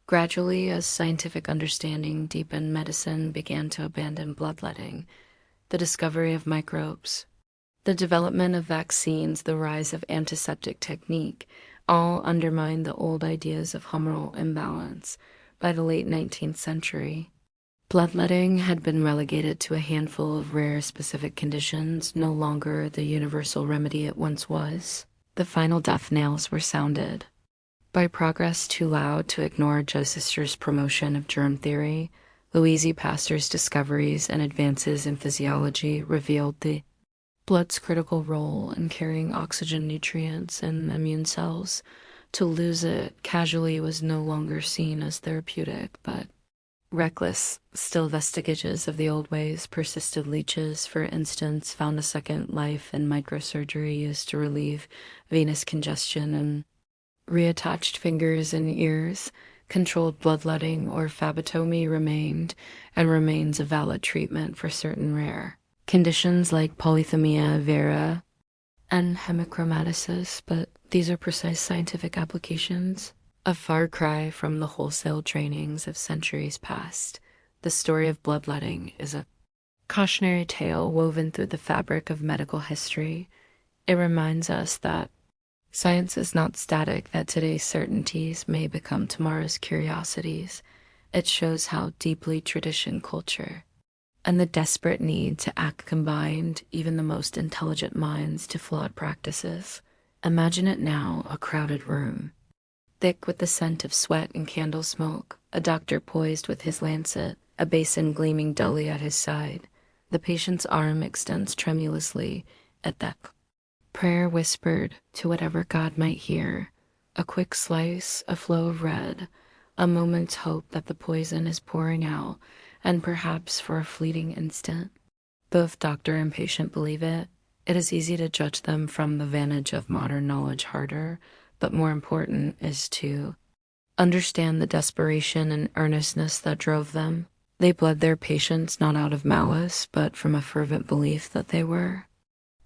Gradually, as scientific understanding deepened, medicine began to abandon bloodletting. The discovery of microbes, the development of vaccines, the rise of antiseptic technique, all undermined the old ideas of humoral imbalance. By the late 19th century, bloodletting had been relegated to a handful of rare specific conditions, no longer the universal remedy it once was. The final death nails were sounded. By progress too loud to ignore Joe Sister's promotion of germ theory, Louise Pasteur's discoveries and advances in physiology revealed the blood's critical role in carrying oxygen, nutrients, and immune cells. To lose it casually was no longer seen as therapeutic, but reckless. Still, vestiges of the old ways persisted. Leeches, for instance, found a second life in microsurgery used to relieve venous congestion, and reattached fingers and ears. Controlled bloodletting or phlebotomy remained and remains a valid treatment for certain rare conditions like polycythemia vera and hemochromatosis, but these are precise scientific applications. A far cry from the wholesale trainings of centuries past. The story of bloodletting is a cautionary tale woven through the fabric of medical history. It reminds us that science is not static, that today's certainties may become tomorrow's curiosities. It shows how deeply tradition, culture, and the desperate need to act combined even the most intelligent minds to flawed practices. Imagine it now, a crowded room, thick with the scent of sweat and candle smoke, a doctor poised with his lancet, a basin gleaming dully at his side. The patient's arm extends tremulously at that prayer whispered to whatever God might hear. A quick slice, a flow of red, a moment's hope that the poison is pouring out, and perhaps for a fleeting instant. Both doctor and patient believe it. It is easy to judge them from the vantage of modern knowledge. Harder, but more important, is to understand the desperation and earnestness that drove them. They bled their patients not out of malice, but from a fervent belief that they were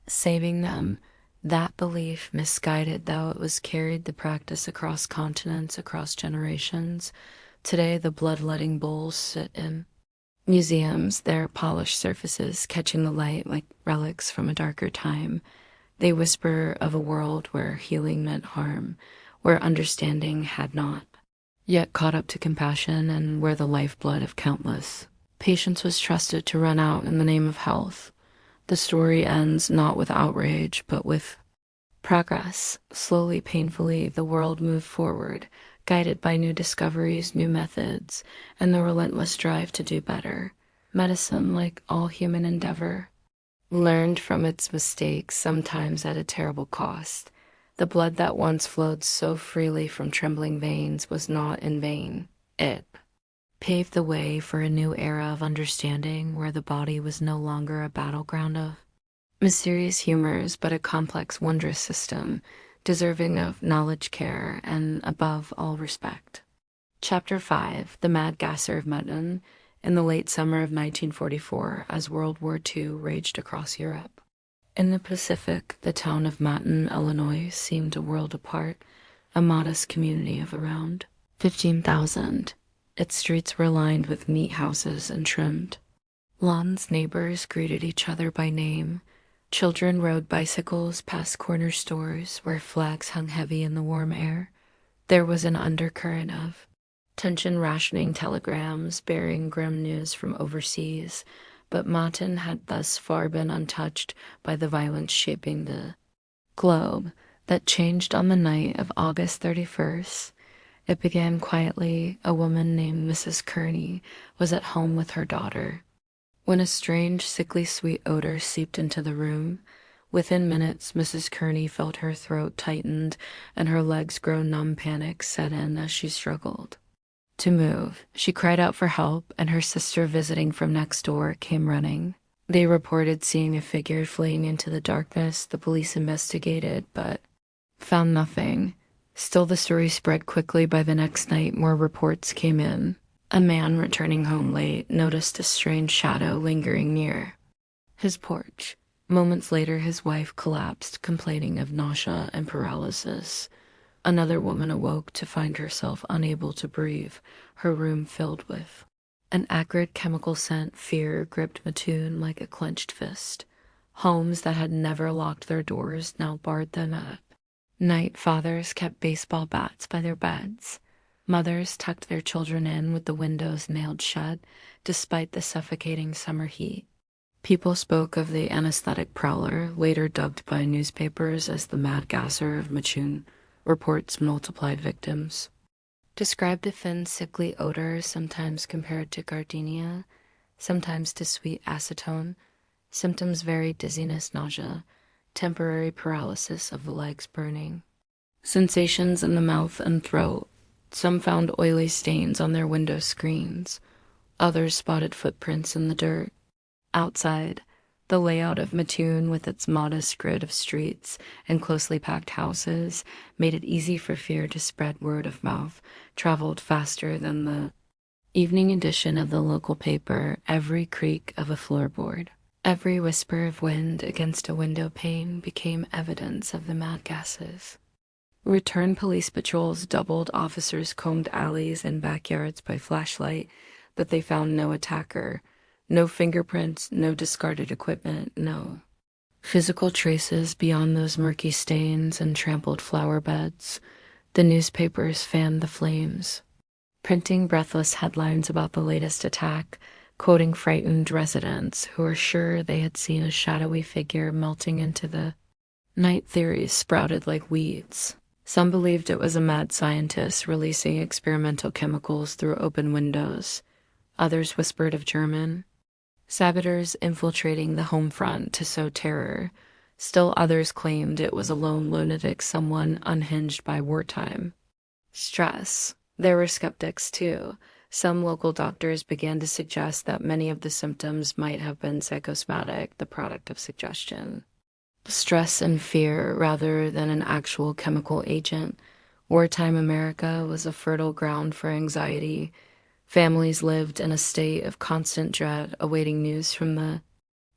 saving them. That belief, misguided though it was, carried the practice across continents, across generations. Today, the bloodletting bowls sit in museums, their polished surfaces catching the light like relics from a darker time. They whisper of a world where healing meant harm, where understanding had not yet caught up to compassion, and where the lifeblood of countless patients was trusted to run out in the name of health. The story ends not with outrage, but with progress. Slowly, painfully, the world moved forward, guided by new discoveries, new methods, and the relentless drive to do better. Medicine, like all human endeavor, learned from its mistakes, sometimes at a terrible cost. The blood that once flowed so freely from trembling veins was not in vain. It paved the way for a new era of understanding, where the body was no longer a battleground of mysterious humors, but a complex, wondrous system, deserving of knowledge, care, and above all respect. Chapter 5. The Mad Gasser of Mattoon. In the late summer of 1944, as World War II raged across Europe. In the Pacific, the town of Mattoon, Illinois, seemed a world apart. a modest community of around 15,000. Its streets were lined with neat houses and trimmed lawns. Neighbors greeted each other by name. Children rode bicycles past corner stores where flags hung heavy in the warm air. There was an undercurrent of tension, rationing telegrams bearing grim news from overseas, but Mattoon had thus far been untouched by the violence shaping the globe that changed on the night of August 31st. It began quietly. A woman named Mrs. Kearney was at home with her daughter when a strange, sickly sweet odor seeped into the room. Within minutes, Mrs. Kearney felt her throat tightened and her legs grow numb. Panic set in as she struggled to move. She cried out for help, and her sister, visiting from next door, came running. They reported seeing a figure fleeing into the darkness. The police investigated, but found nothing. Still, the story spread quickly. By the next night, more reports came in. A man returning home late noticed a strange shadow lingering near his porch. Moments later, his wife collapsed, complaining of nausea and paralysis. Another woman awoke to find herself unable to breathe, her room filled with an acrid chemical scent. Fear gripped Mattoon like a clenched fist. Homes that had never locked their doors now barred them up. Night, fathers kept baseball bats by their beds. Mothers tucked their children in with the windows nailed shut, despite the suffocating summer heat. People spoke of the anesthetic prowler, later dubbed by newspapers as the mad gasser of Mattoon. Reports multiplied. Victims described a thin, sickly odor, sometimes compared to gardenia, sometimes to sweet acetone. Symptoms varied: dizziness, nausea, temporary paralysis of the legs, burning sensations in the mouth and throat. Some found oily stains on their window screens. Others spotted footprints in the dirt. Outside, the layout of Mattoon, with its modest grid of streets and closely packed houses, made it easy for fear to spread. Word of mouth traveled faster than the evening edition of the local paper. Every creak of a floorboard, every whisper of wind against a window pane became evidence of the mad gases. Return police patrols doubled. Officers combed alleys and backyards by flashlight, but they found no attacker. No fingerprints, no discarded equipment, no physical traces beyond those murky stains and trampled flower beds. The newspapers fanned the flames, printing breathless headlines about the latest attack, quoting frightened residents who were sure they had seen a shadowy figure melting into the night. Theories sprouted like weeds. Some believed it was a mad scientist releasing experimental chemicals through open windows. Others whispered of German saboteurs infiltrating the home front to sow terror. Still others claimed it was a lone lunatic, someone unhinged by wartime stress. There were skeptics too. Some local doctors began to suggest that many of the symptoms might have been psychosomatic, the product of suggestion, stress, and fear rather than an actual chemical agent. Wartime America was a fertile ground for anxiety. Families lived in a state of constant dread, awaiting news from the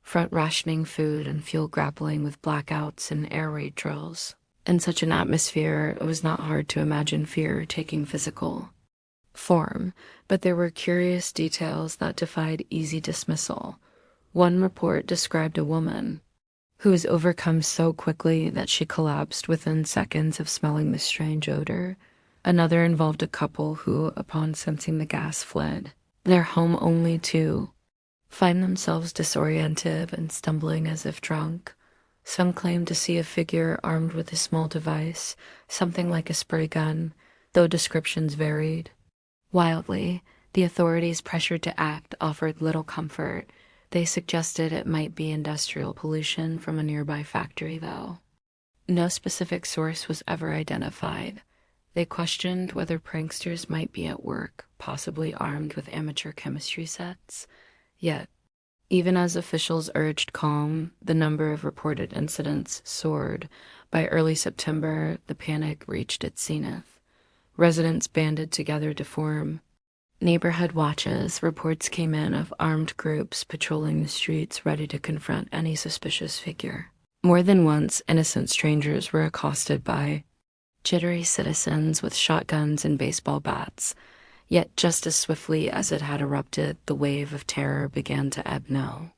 front, rationing food and fuel, grappling with blackouts and air raid drills. In such an atmosphere, it was not hard to imagine fear taking physical form, but there were curious details that defied easy dismissal. One report described a woman who was overcome so quickly that she collapsed within seconds of smelling the strange odor. Another involved a couple who, upon sensing the gas, fled their home only to find themselves disoriented and stumbling as if drunk. Some claimed to see a figure armed with a small device, something like a spray gun, though descriptions varied wildly. The authorities, pressured to act, offered little comfort. They suggested it might be industrial pollution from a nearby factory, though no specific source was ever identified. They questioned whether pranksters might be at work, possibly armed with amateur chemistry sets. Yet, even as officials urged calm, the number of reported incidents soared. By early September, the panic reached its zenith. Residents banded together to form neighborhood watches. Reports came in of armed groups patrolling the streets, ready to confront any suspicious figure. More than once, innocent strangers were accosted by jittery citizens with shotguns and baseball bats. Yet just as swiftly as it had erupted, the wave of terror began to ebb. No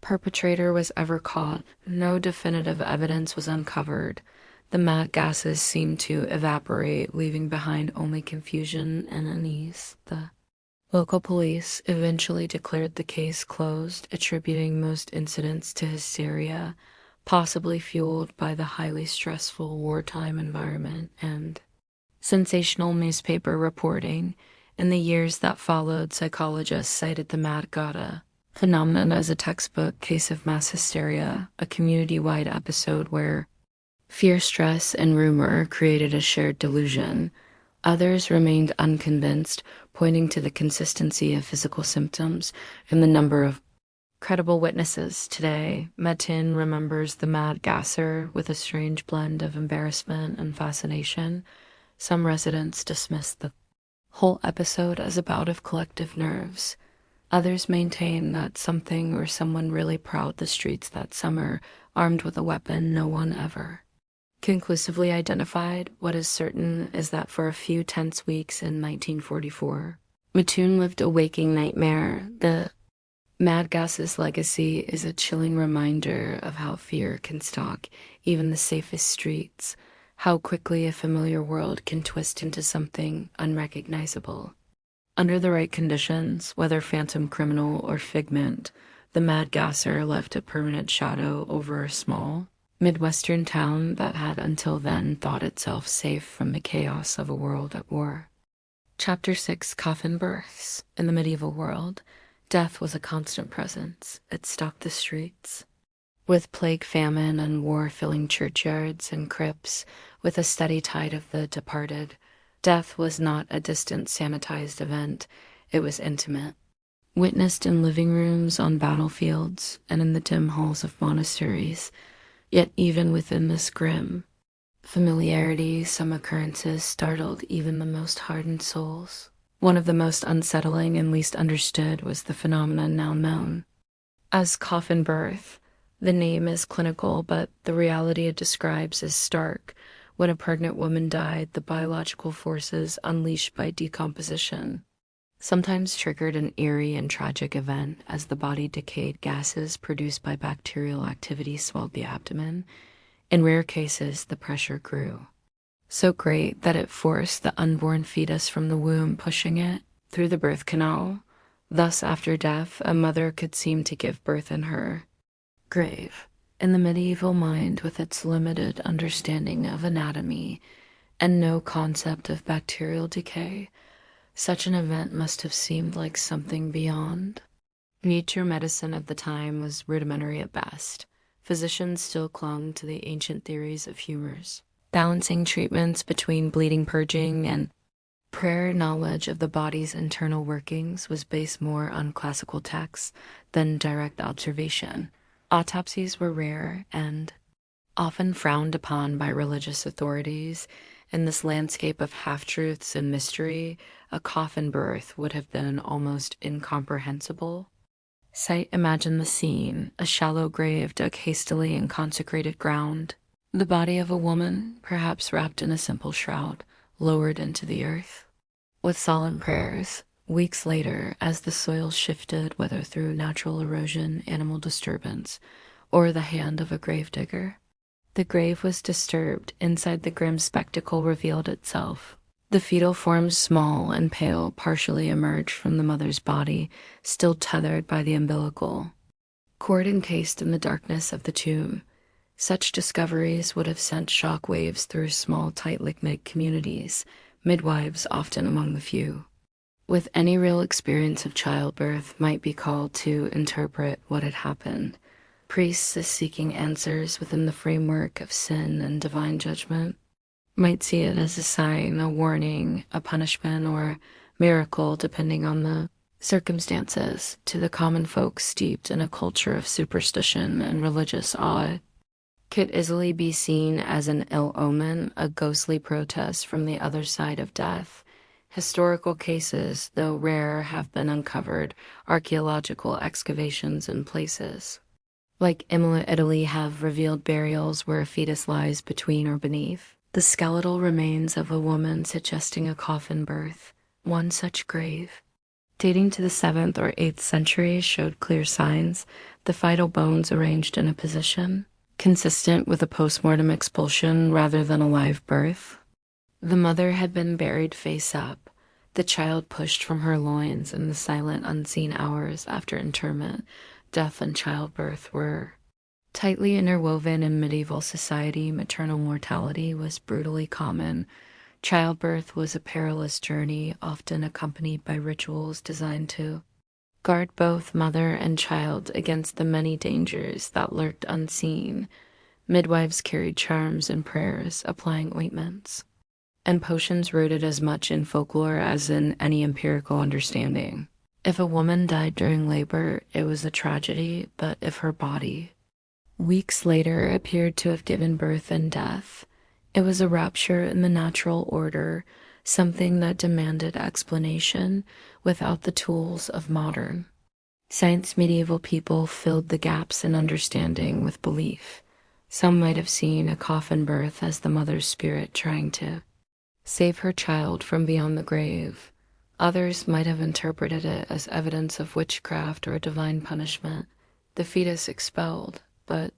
perpetrator was ever caught. No definitive evidence was uncovered. The mad gases seemed to evaporate, leaving behind only confusion and unease. The local police eventually declared the case closed, attributing most incidents to hysteria, possibly fueled by the highly stressful wartime environment and sensational newspaper reporting. In the years that followed, psychologists cited the mad gata phenomenon as a textbook case of mass hysteria, a community-wide episode where fear, stress, and rumor created a shared delusion. Others remained unconvinced, pointing to the consistency of physical symptoms and the number of credible witnesses. Today, Mattoon remembers the mad gasser with a strange blend of embarrassment and fascination. Some residents dismissed the whole episode as a bout of collective nerves. Others maintain that something or someone really prowled the streets that summer, armed with a weapon no one ever conclusively identified. What is certain is that for a few tense weeks in 1944, Mattoon lived a waking nightmare. The mad gas's legacy is a chilling reminder of how fear can stalk even the safest streets, how quickly a familiar world can twist into something unrecognizable. Under the right conditions, whether phantom criminal or figment, the mad gasser left a permanent shadow over a small Midwestern town that had until then thought itself safe from the chaos of a world at war. Chapter 6: Coffin Births. In the medieval world, death was a constant presence. It stalked the streets, with plague, famine, and war filling churchyards and crypts with a steady tide of the departed. Death was not a distant, sanitized event. It was intimate, witnessed in living rooms, on battlefields, and in the dim halls of monasteries. Yet even within this grim familiarity, some occurrences startled even the most hardened souls. One of the most unsettling and least understood was the phenomenon now known as coffin birth. The name is clinical, but the reality it describes is stark. When a pregnant woman died, the biological forces unleashed by decomposition sometimes triggered an eerie and tragic event. As the body decayed, gases produced by bacterial activity swelled the abdomen. In rare cases, the pressure grew so great that it forced the unborn fetus from the womb, pushing it through the birth canal. Thus, after death, a mother could seem to give birth in her grave. In the medieval mind, with its limited understanding of anatomy and no concept of bacterial decay, such an event must have seemed like something beyond. Nature medicine at the time was rudimentary at best. Physicians still clung to the ancient theories of humors, balancing treatments between bleeding, purging, and prayer. Knowledge of the body's internal workings was based more on classical texts than direct observation. Autopsies were rare and often frowned upon by religious authorities. In this landscape of half-truths and mystery, a coffin birth would have been almost incomprehensible. Imagine the scene: a shallow grave dug hastily in consecrated ground, the body of a woman, perhaps wrapped in a simple shroud, lowered into the earth with solemn prayers. Weeks later, as the soil shifted, whether through natural erosion, animal disturbance, or the hand of a gravedigger, the grave was disturbed. Inside, the grim spectacle revealed itself. The fetal forms, small and pale, partially emerged from the mother's body, still tethered by the umbilical cord encased in the darkness of the tomb. Such discoveries would have sent shock waves through small, tight-knit communities, midwives often among the few with any real experience of childbirth might be called to interpret what had happened. Priests seeking answers within the framework of sin and divine judgment might see it as a sign, a warning, a punishment, or a miracle, depending on the circumstances. To the common folk steeped in a culture of superstition and religious awe, it could easily be seen as an ill omen, a ghostly protest from the other side of death. Historical cases, though rare, have been uncovered. Archaeological excavations in places like Imola, Italy, have revealed burials where a fetus lies between or beneath The skeletal remains of a woman suggesting a coffin birth, one such grave, dating to the 7th or 8th century, showed clear signs, the vital bones arranged in a position consistent with a postmortem expulsion rather than a live birth. The mother had been buried face up, the child pushed from her loins in the silent, unseen hours after interment. Death and childbirth were tightly interwoven in medieval society. Maternal mortality was brutally common. Childbirth was a perilous journey, often accompanied by rituals designed to guard both mother and child against the many dangers that lurked unseen. Midwives carried charms and prayers, applying ointments and potions rooted as much in folklore as in any empirical understanding. If a woman died during labor, it was a tragedy, but if her body, weeks later, appeared to have given birth and death, it was a rupture in the natural order, something that demanded explanation without the tools of modern science. Medieval people filled the gaps in understanding with belief. Some might have seen a coffin birth as the mother's spirit trying to save her child from beyond the grave. Others might have interpreted it as evidence of witchcraft or divine punishment, the fetus expelled, but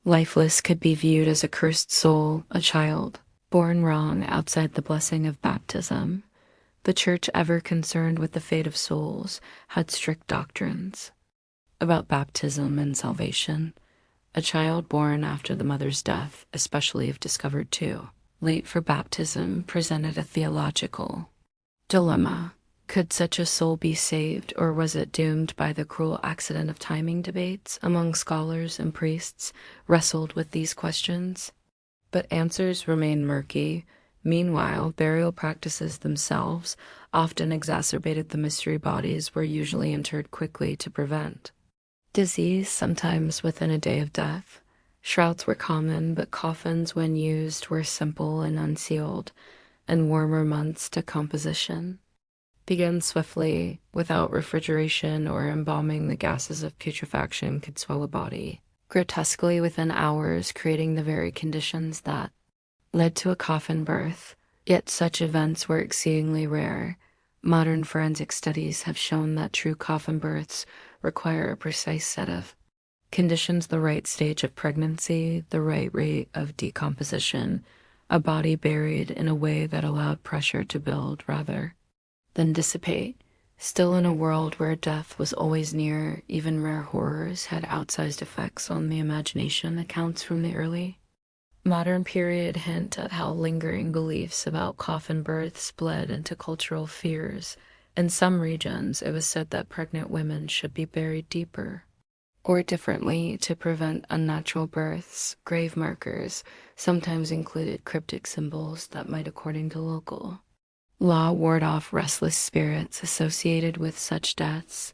lifeless could be viewed as a cursed soul, a child, born wrong outside the blessing of baptism. The church, ever concerned with the fate of souls, had strict doctrines about baptism and salvation. A child born after the mother's death, especially if discovered too late for baptism, presented a theological dilemma. Could such a soul be saved, or was it doomed by the cruel accident of timing? Debates among scholars and priests wrestled with these questions, but answers remained murky. Meanwhile, burial practices themselves often exacerbated the mystery. Bodies were usually interred quickly to prevent disease, sometimes within a day of death. Shrouds were common, but coffins, when used, were simple and unsealed, and warmer months decomposition began swiftly. Without refrigeration or embalming, the gases of putrefaction could swell a body grotesquely within hours, creating the very conditions that led to a coffin birth. Yet such events were exceedingly rare. Modern forensic studies have shown that true coffin births require a precise set of conditions: the right stage of pregnancy, the right rate of decomposition, a body buried in a way that allowed pressure to build rather than dissipate. Still, in a world where death was always near, even rare horrors had outsized effects on the imagination. Accounts from the early modern period hint at how lingering beliefs about coffin births bled into cultural fears. In some regions, it was said that pregnant women should be buried deeper or differently to prevent unnatural births. Grave markers sometimes included cryptic symbols that might, according to local law, ward off restless spirits associated with such deaths.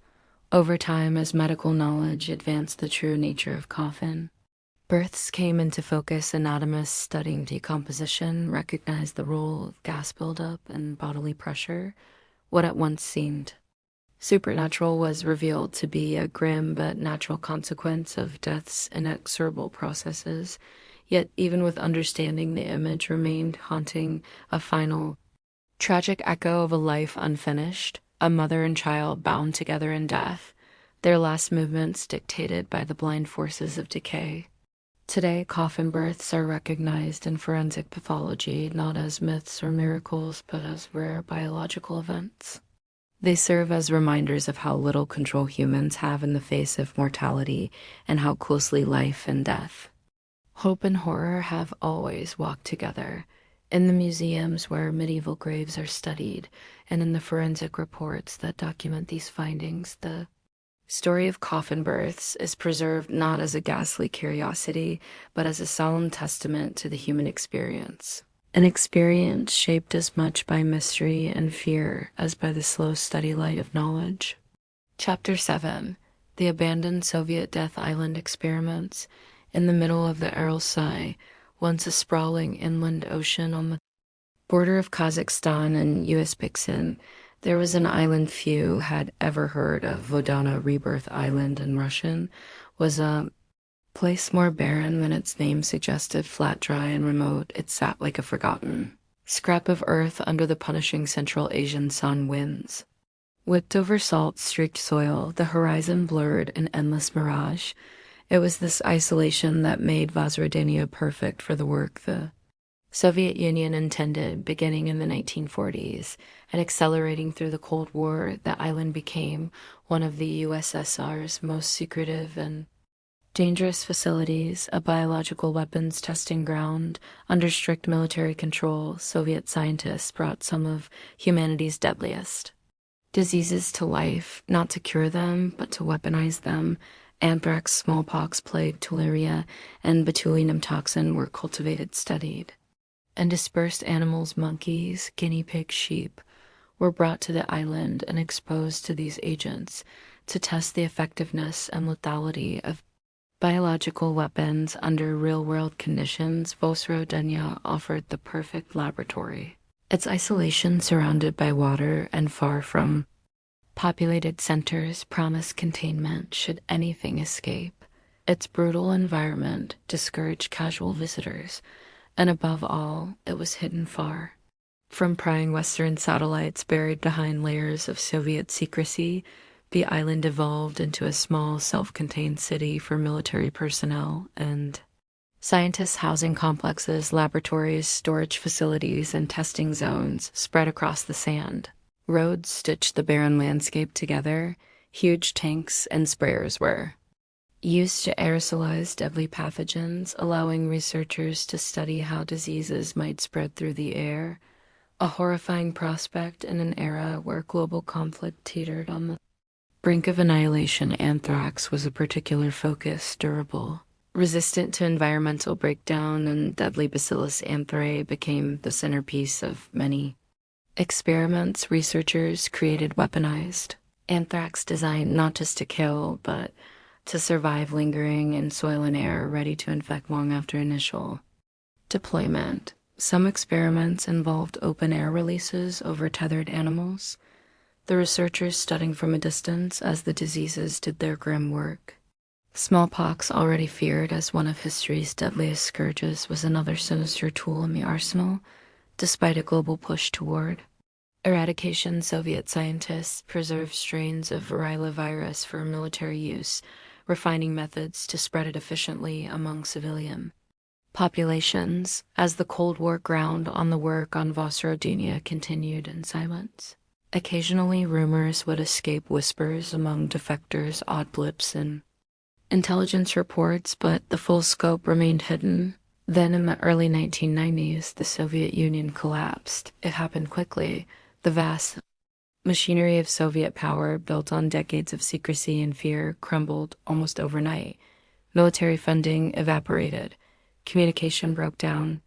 Over time, as medical knowledge advanced the true nature of coffin births came into focus, anatomists studying decomposition recognized the role of gas buildup and bodily pressure. What at once seemed supernatural was revealed to be a grim but natural consequence of death's inexorable processes. Yet even with understanding, the image remained haunting, a final, tragic echo of a life unfinished, a mother and child bound together in death, their last movements dictated by the blind forces of decay. Today, coffin births are recognized in forensic pathology not as myths or miracles, but as rare biological events. They serve as reminders of how little control humans have in the face of mortality, and how closely life and death, hope and horror have always walked together. In the museums where medieval graves are studied, and in the forensic reports that document these findings, the story of coffin births is preserved not as a ghastly curiosity, but as a solemn testament to the human experience. An experience shaped as much by mystery and fear as by the slow, steady light of knowledge. Chapter 7. The Abandoned Soviet Death Island Experiments. In the middle of the Aral Sea, once a sprawling inland ocean on the border of Kazakhstan and Uzbekistan, there was an island few had ever heard of. Vodana Rebirth Island in Russian was a Place more barren than its name suggested, flat, dry, and remote, it sat like a forgotten scrap of earth under the punishing Central Asian sun winds. Whipped over salt-streaked soil, the horizon blurred in endless mirage. It was this isolation that made Vozrodenia perfect for the work the Soviet Union intended. Beginning in the 1940s and accelerating through the Cold War, the island became one of the USSR's most secretive and dangerous facilities, a biological weapons testing ground. Under strict military control, Soviet scientists brought some of humanity's deadliest diseases to life, not to cure them, but to weaponize them. Anthrax, smallpox, plague, tularemia, and botulinum toxin were cultivated, studied, and dispersed. Animals, monkeys, guinea pigs, sheep, were brought to the island and exposed to these agents to test the effectiveness and lethality of biological weapons under real-world conditions. Vozrodenia offered the perfect laboratory. Its isolation, surrounded by water and far from populated centers, promised containment should anything escape. Its brutal environment discouraged casual visitors, and above all, it was hidden far from prying Western satellites. Buried behind layers of Soviet secrecy, the island evolved into a small, self-contained city for military personnel and scientists. Housing complexes, laboratories, storage facilities, and testing zones spread across the sand. Roads stitched the barren landscape together. Huge tanks and sprayers were used to aerosolize deadly pathogens, allowing researchers to study how diseases might spread through the air. A horrifying prospect in an era where global conflict teetered on the brink of annihilation. Anthrax was a particular focus, durable, resistant to environmental breakdown, and deadly Bacillus anthrae became the centerpiece of many experiments. Researchers created weaponized anthrax designed not just to kill, but to survive, lingering in soil and air, ready to infect long after initial deployment. Some experiments involved open-air releases over tethered animals, the researchers studying from a distance as the diseases did their grim work. Smallpox, already feared as one of history's deadliest scourges, was another sinister tool in the arsenal. Despite a global push toward eradication, Soviet scientists preserved strains of virus for military use, refining methods to spread it efficiently among civilian populations. As the Cold War ground on the work on Vozrodenia continued in silence, occasionally rumors would escape, whispers among defectors, odd blips in intelligence reports, but the full scope remained hidden. Then in the early 1990s, the Soviet Union collapsed. It happened quickly. The vast machinery of Soviet power, built on decades of secrecy and fear, crumbled almost overnight. Military funding evaporated. Communication broke down.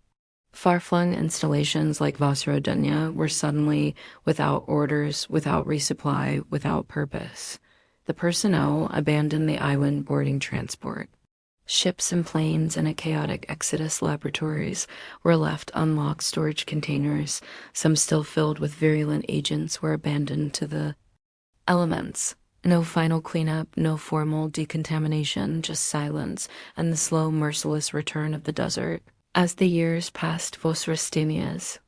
Far-flung installations like Vozrodenia were suddenly without orders, without resupply, without purpose. The personnel abandoned the island, boarding transport. Ships and planes in a chaotic exodus. Laboratories were left unlocked. Storage containers, some still filled with virulent agents, were abandoned to the elements. No final cleanup, no formal decontamination, just silence and the slow, merciless return of the desert. As the years passed, Vozrodenia's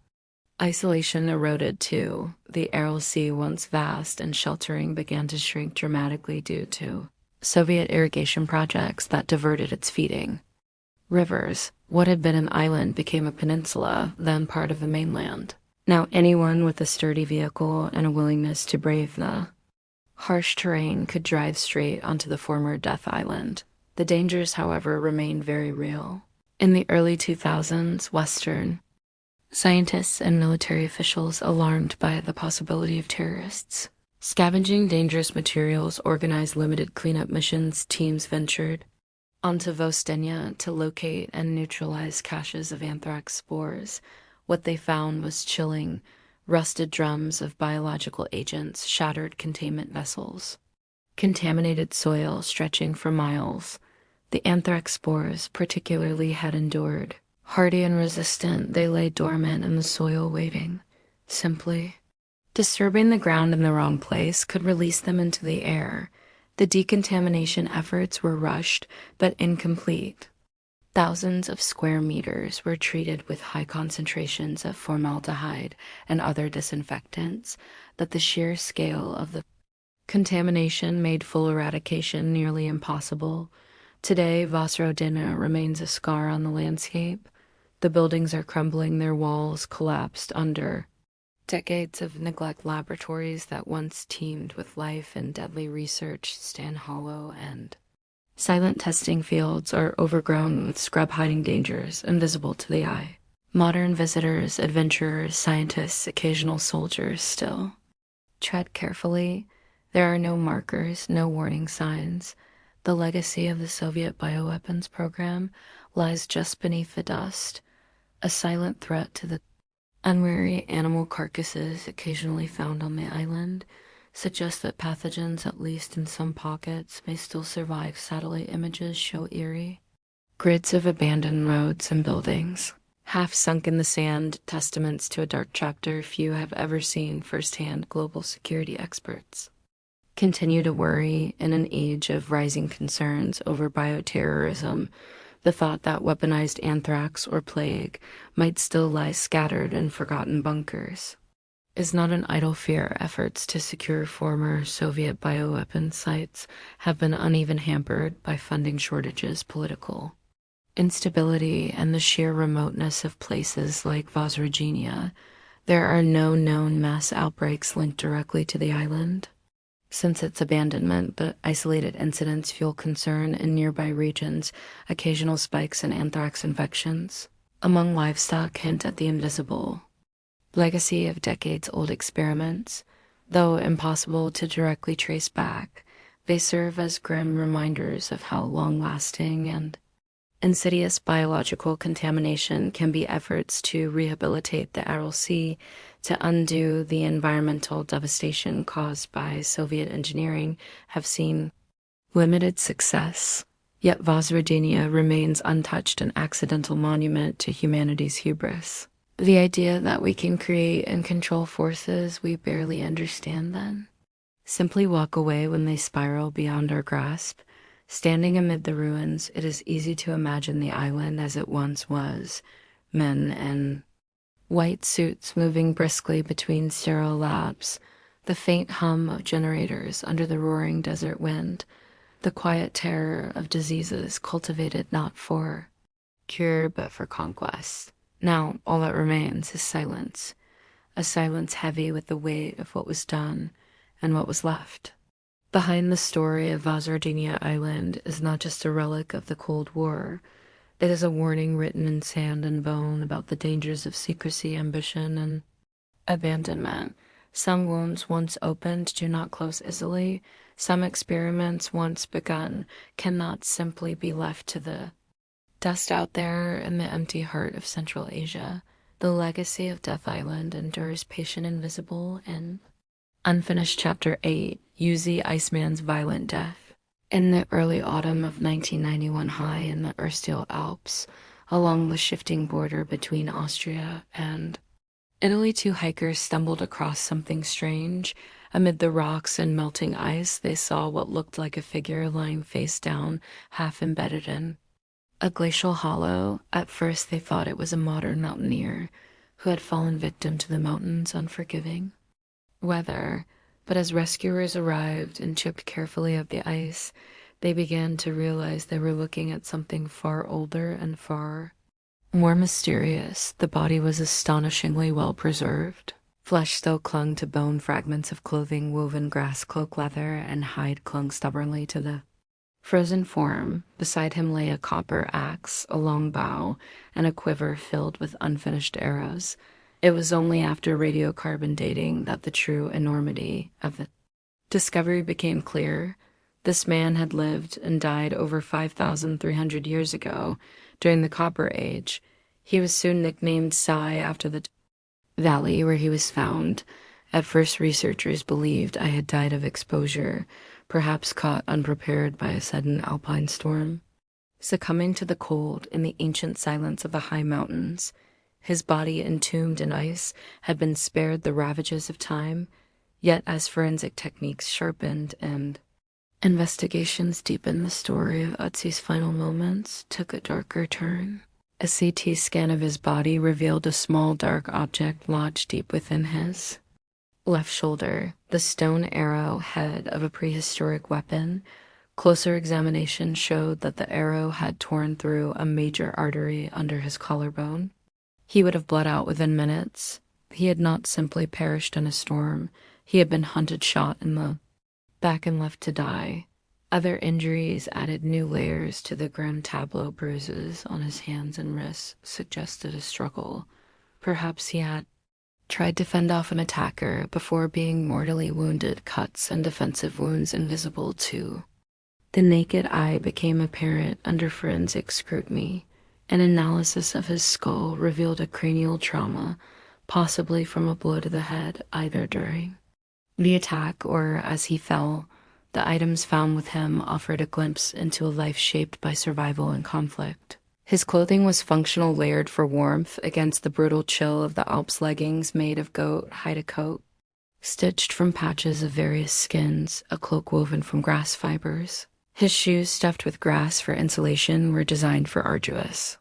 isolation eroded too. The Aral Sea, once vast and sheltering, began to shrink dramatically due to Soviet irrigation projects that diverted its feeding. Rivers, what had been an island, became a peninsula, then part of the mainland. Now anyone with a sturdy vehicle and a willingness to brave the harsh terrain could drive straight onto the former Death Island. The dangers, however, remained very real. In the early 2000s, Western scientists and military officials, alarmed by the possibility of terrorists scavenging dangerous materials, organized limited cleanup missions. Teams ventured onto Vozrodenia to locate and neutralize caches of anthrax spores. What they found was chilling: rusted drums of biological agents, shattered containment vessels, contaminated soil stretching for miles. The anthrax spores, particularly, had endured. Hardy and resistant, they lay dormant in the soil, waiting. Simply disturbing the ground in the wrong place could release them into the air, The decontamination efforts were rushed but incomplete. Thousands of square meters were treated with high concentrations of formaldehyde and other disinfectants that the sheer scale of the contamination made full eradication nearly impossible. Today, Vosrodina remains a scar on the landscape. The buildings are crumbling, their walls collapsed under decades of neglect. Laboratories that once teemed with life and deadly research stand hollow, and silent testing fields are overgrown with scrub-hiding dangers invisible to the eye. Modern visitors, adventurers, scientists, occasional soldiers still tread carefully. There are no markers, no warning signs. The legacy of the Soviet bioweapons program lies just beneath the dust, a silent threat to the unwary animal carcasses occasionally found on the island suggest that pathogens, at least in some pockets, may still survive. Satellite images show eerie grids of abandoned roads and buildings, half sunk in the sand, testaments to a dark chapter few have ever seen firsthand. Global security experts continue to worry in an age of rising concerns over bioterrorism. The thought that weaponized anthrax or plague might still lie scattered in forgotten bunkers is not an idle fear. Efforts to secure former Soviet bioweapon sites have been uneven, hampered by funding shortages, political instability, and the sheer remoteness of places like Vosrodina. There are no known mass outbreaks linked directly to the island. Since its abandonment, but isolated incidents fuel concern in nearby regions. Occasional spikes in anthrax infections among livestock hint at the invisible legacy of decades-old experiments. Though impossible to directly trace back, they serve as grim reminders of how long-lasting and insidious biological contamination can be. Efforts to rehabilitate the Aral Sea, to undo the environmental devastation caused by Soviet engineering, have seen limited success. Yet Vosrodina remains untouched, an accidental monument to humanity's hubris. The idea that we can create and control forces we barely understand, then simply walk away when they spiral beyond our grasp. Standing amid the ruins, it is easy to imagine the island as it once was, men in white suits moving briskly between sterile labs, the faint hum of generators under the roaring desert wind, the quiet terror of diseases cultivated not for cure but for conquest. Now all that remains is silence, a silence heavy with the weight of what was done and what was left. Behind the story of Vosrodina Island is not just a relic of the Cold War. It is a warning written in sand and bone about the dangers of secrecy, ambition, and abandonment. Some wounds once opened do not close easily. Some experiments once begun cannot simply be left to the dust. Out there in the empty heart of Central Asia, the legacy of Death Island endures, patient, invisible, and unfinished. Chapter 8, Ötzi, Iceman's violent death. In the early autumn of 1991, high in the Ötzi Alps, along the shifting border between Austria and Italy, two hikers stumbled across something strange. Amid the rocks and melting ice, they saw what looked like a figure lying face down, half embedded in a glacial hollow. At first they thought it was a modern mountaineer who had fallen victim to the mountain's unforgiving weather. But as rescuers arrived and chipped carefully at the ice, they began to realize they were looking at something far older and far more mysterious. The body was astonishingly well preserved. Flesh still clung to bone, fragments of clothing, woven grass cloak leather, and hide clung stubbornly to the frozen form. Beside him lay a copper axe, a long bow, and a quiver filled with unfinished arrows. It was only after radiocarbon dating that the true enormity of the discovery became clear. This man had lived and died over 5,300 years ago, during the Copper Age. He was soon nicknamed Sai after the valley where he was found. At first, researchers believed I had died of exposure, perhaps caught unprepared by a sudden alpine storm, succumbing to the cold in the ancient silence of the high mountains. His body, entombed in ice, had been spared the ravages of time. Yet as forensic techniques sharpened and Investigations deepened the story of Ötzi's final moments took a darker turn. A CT scan of his body revealed a small dark object lodged deep within his left shoulder, the stone arrow head of a prehistoric weapon. Closer examination showed that the arrow had torn through a major artery under his collarbone. He would have bled out within minutes. He had not simply perished in a storm. He had been hunted, shot in the back, and left to die. Other injuries added new layers to the grim tableau. Bruises on his hands and wrists suggested a struggle. Perhaps he had tried to fend off an attacker before being mortally wounded, cuts and defensive wounds invisible to the naked eye became apparent under forensic scrutiny. An analysis of his skull revealed a cranial trauma, possibly from a blow to the head, either during the attack or as he fell. The items found with him offered a glimpse into a life shaped by survival and conflict. His clothing was functional, layered for warmth against the brutal chill of the Alps. Leggings made of goat hide, a coat stitched from patches of various skins, a cloak woven from grass fibers. His shoes, stuffed with grass for insulation, were designed for arduous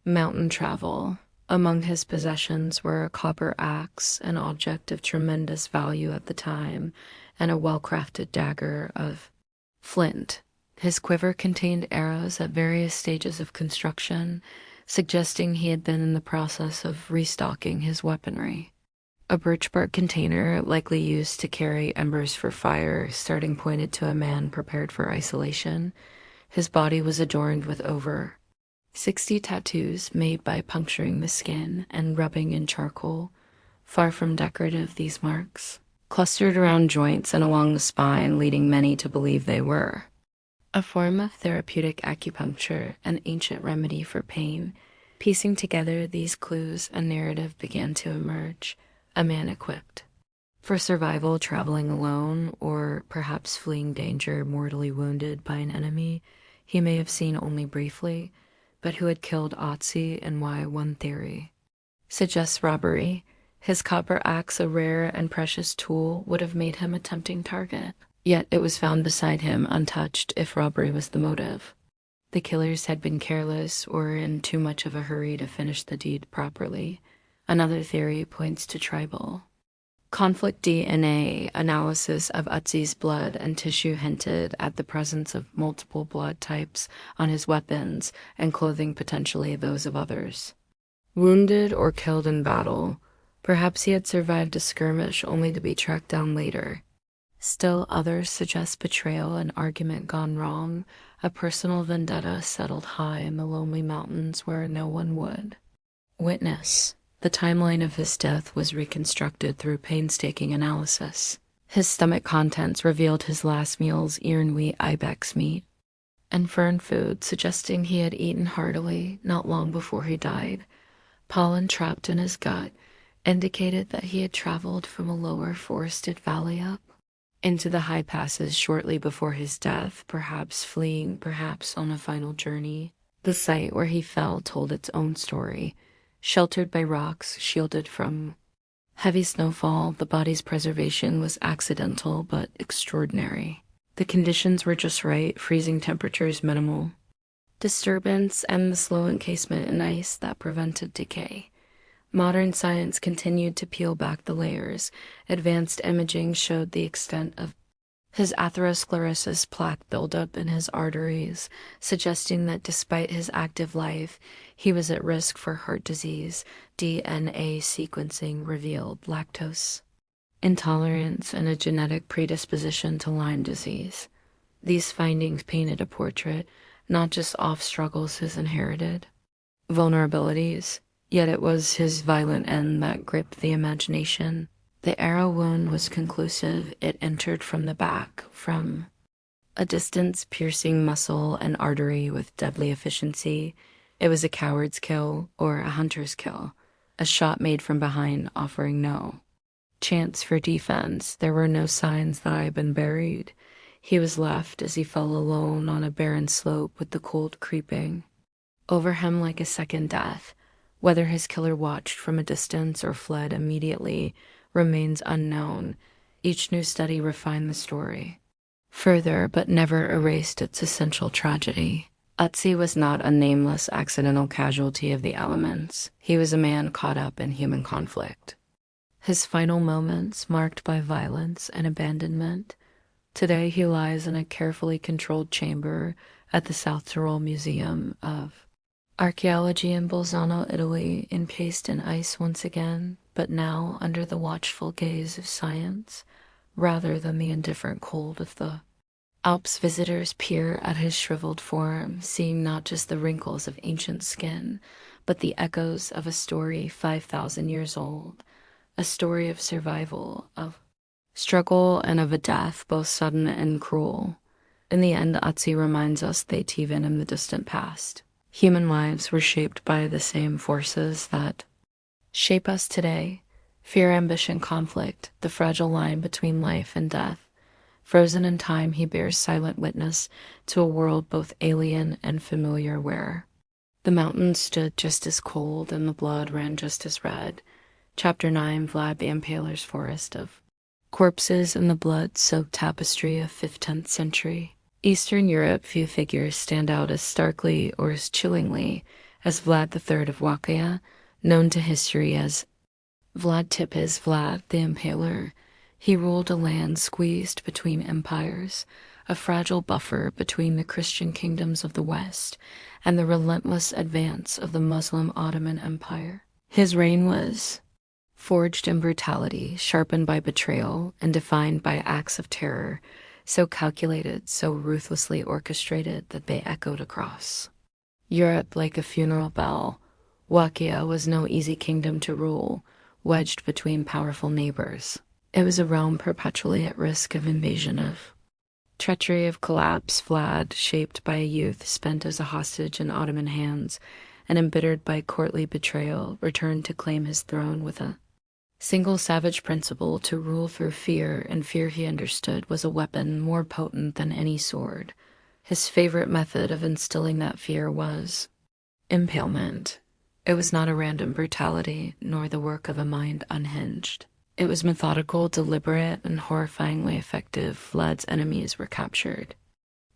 mountain travel. Among his possessions were a copper axe, an object of tremendous value at the time, and a well-crafted dagger of flint. His quiver contained arrows at various stages of construction, suggesting he had been in the process of restocking his weaponry. A birch-bark container, likely used to carry embers for fire, starting pointed to a man prepared for isolation. His body was adorned with over 60 tattoos made by puncturing the skin and rubbing in charcoal. Far from decorative, these marks clustered around joints and along the spine, leading many to believe they were a form of therapeutic acupuncture, an ancient remedy for pain. Piecing together these clues, a narrative began to emerge. A man equipped for survival, traveling alone, or perhaps fleeing danger, mortally wounded by an enemy he may have seen only briefly, but who had killed Ötzi, and why. One theory suggests robbery. His copper axe, a rare and precious tool, would have made him a tempting target. Yet it was found beside him, untouched, if robbery was the motive. The killers had been careless or in too much of a hurry to finish the deed properly. Another theory points to tribal conflict. DNA analysis of Ötzi's blood and tissue hinted at the presence of multiple blood types on his weapons and clothing, potentially those of others wounded or killed in battle. Perhaps he had survived a skirmish only to be tracked down later. Still others suggest betrayal, an argument gone wrong, a personal vendetta settled high in the lonely mountains where no one would witness. The timeline of his death was reconstructed through painstaking analysis. His stomach contents revealed his last meals, ear wheat, ibex meat, and fern food, suggesting he had eaten heartily not long before he died. Pollen trapped in his gut indicated that he had traveled from a lower forested valley up into the high passes shortly before his death, perhaps fleeing, perhaps on a final journey. The site where he fell told its own story. Sheltered by rocks, shielded from heavy snowfall, the body's preservation was accidental but extraordinary. The conditions were just right, freezing temperatures minimal, disturbance, and the slow encasement in ice that prevented decay. Modern science continued to peel back the layers. Advanced imaging showed the extent of his atherosclerosis, plaque buildup in his arteries, suggesting that despite his active life, he was at risk for heart disease. DNA sequencing revealed lactose intolerance and a genetic predisposition to Lyme disease. These findings painted a portrait, not just of struggles his inherited vulnerabilities, yet it was his violent end that gripped the imagination. The arrow wound was conclusive. It entered from the back, from a distance, piercing muscle and artery with deadly efficiency. It was a coward's kill or a hunter's kill, a shot made from behind, offering no chance for defense. There were no signs that I had been buried. He was left as he fell alone on a barren slope with the cold creeping over him like a second death. Whether his killer watched from a distance or fled immediately remains unknown. Each new study refined the story. further but never erased its essential tragedy. Ötzi was not a nameless accidental casualty of the elements. He was a man caught up in human conflict. His final moments marked by violence and abandonment. Today he lies in a carefully controlled chamber at the South Tyrol Museum of Archaeology in Bolzano, Italy, encased in ice once again, but now under the watchful gaze of science, rather than the indifferent cold of the Alps. Visitors peer at his shriveled form, seeing not just the wrinkles of ancient skin, but the echoes of a story 5,000 years old, a story of survival, of struggle, and of a death both sudden and cruel. In the end, Ötzi reminds us that even in the distant past, human lives were shaped by the same forces that shape us today: fear, ambition, conflict, the fragile line between life and death. Frozen in time, he bears silent witness to a world both alien and familiar, where the mountains stood just as cold and the blood ran just as red. Chapter 9, Vlad the Impaler's Forest of Corpses and the blood-soaked tapestry of 15th century Eastern Europe. Few figures stand out as starkly or as chillingly as Vlad III of Wallachia, known to history as Vlad Tepes. Vlad the Impaler. He ruled a land squeezed between empires, a fragile buffer between the Christian kingdoms of the West and the relentless advance of the Muslim Ottoman Empire. His reign was forged in brutality, sharpened by betrayal, and defined by acts of terror, so calculated, so ruthlessly orchestrated that they echoed across Europe like a funeral bell. Wallachia was no easy kingdom to rule, wedged between powerful neighbors. It was a realm perpetually at risk of invasion, of treachery, of collapse. Vlad, shaped by a youth spent as a hostage in Ottoman hands and embittered by courtly betrayal, returned to claim his throne with a single savage principle: to rule through fear, and fear, he understood, was a weapon more potent than any sword. His favorite method of instilling that fear was impalement. It was not a random brutality, nor the work of a mind unhinged. It was methodical, deliberate, and horrifyingly effective. Vlad's enemies were captured: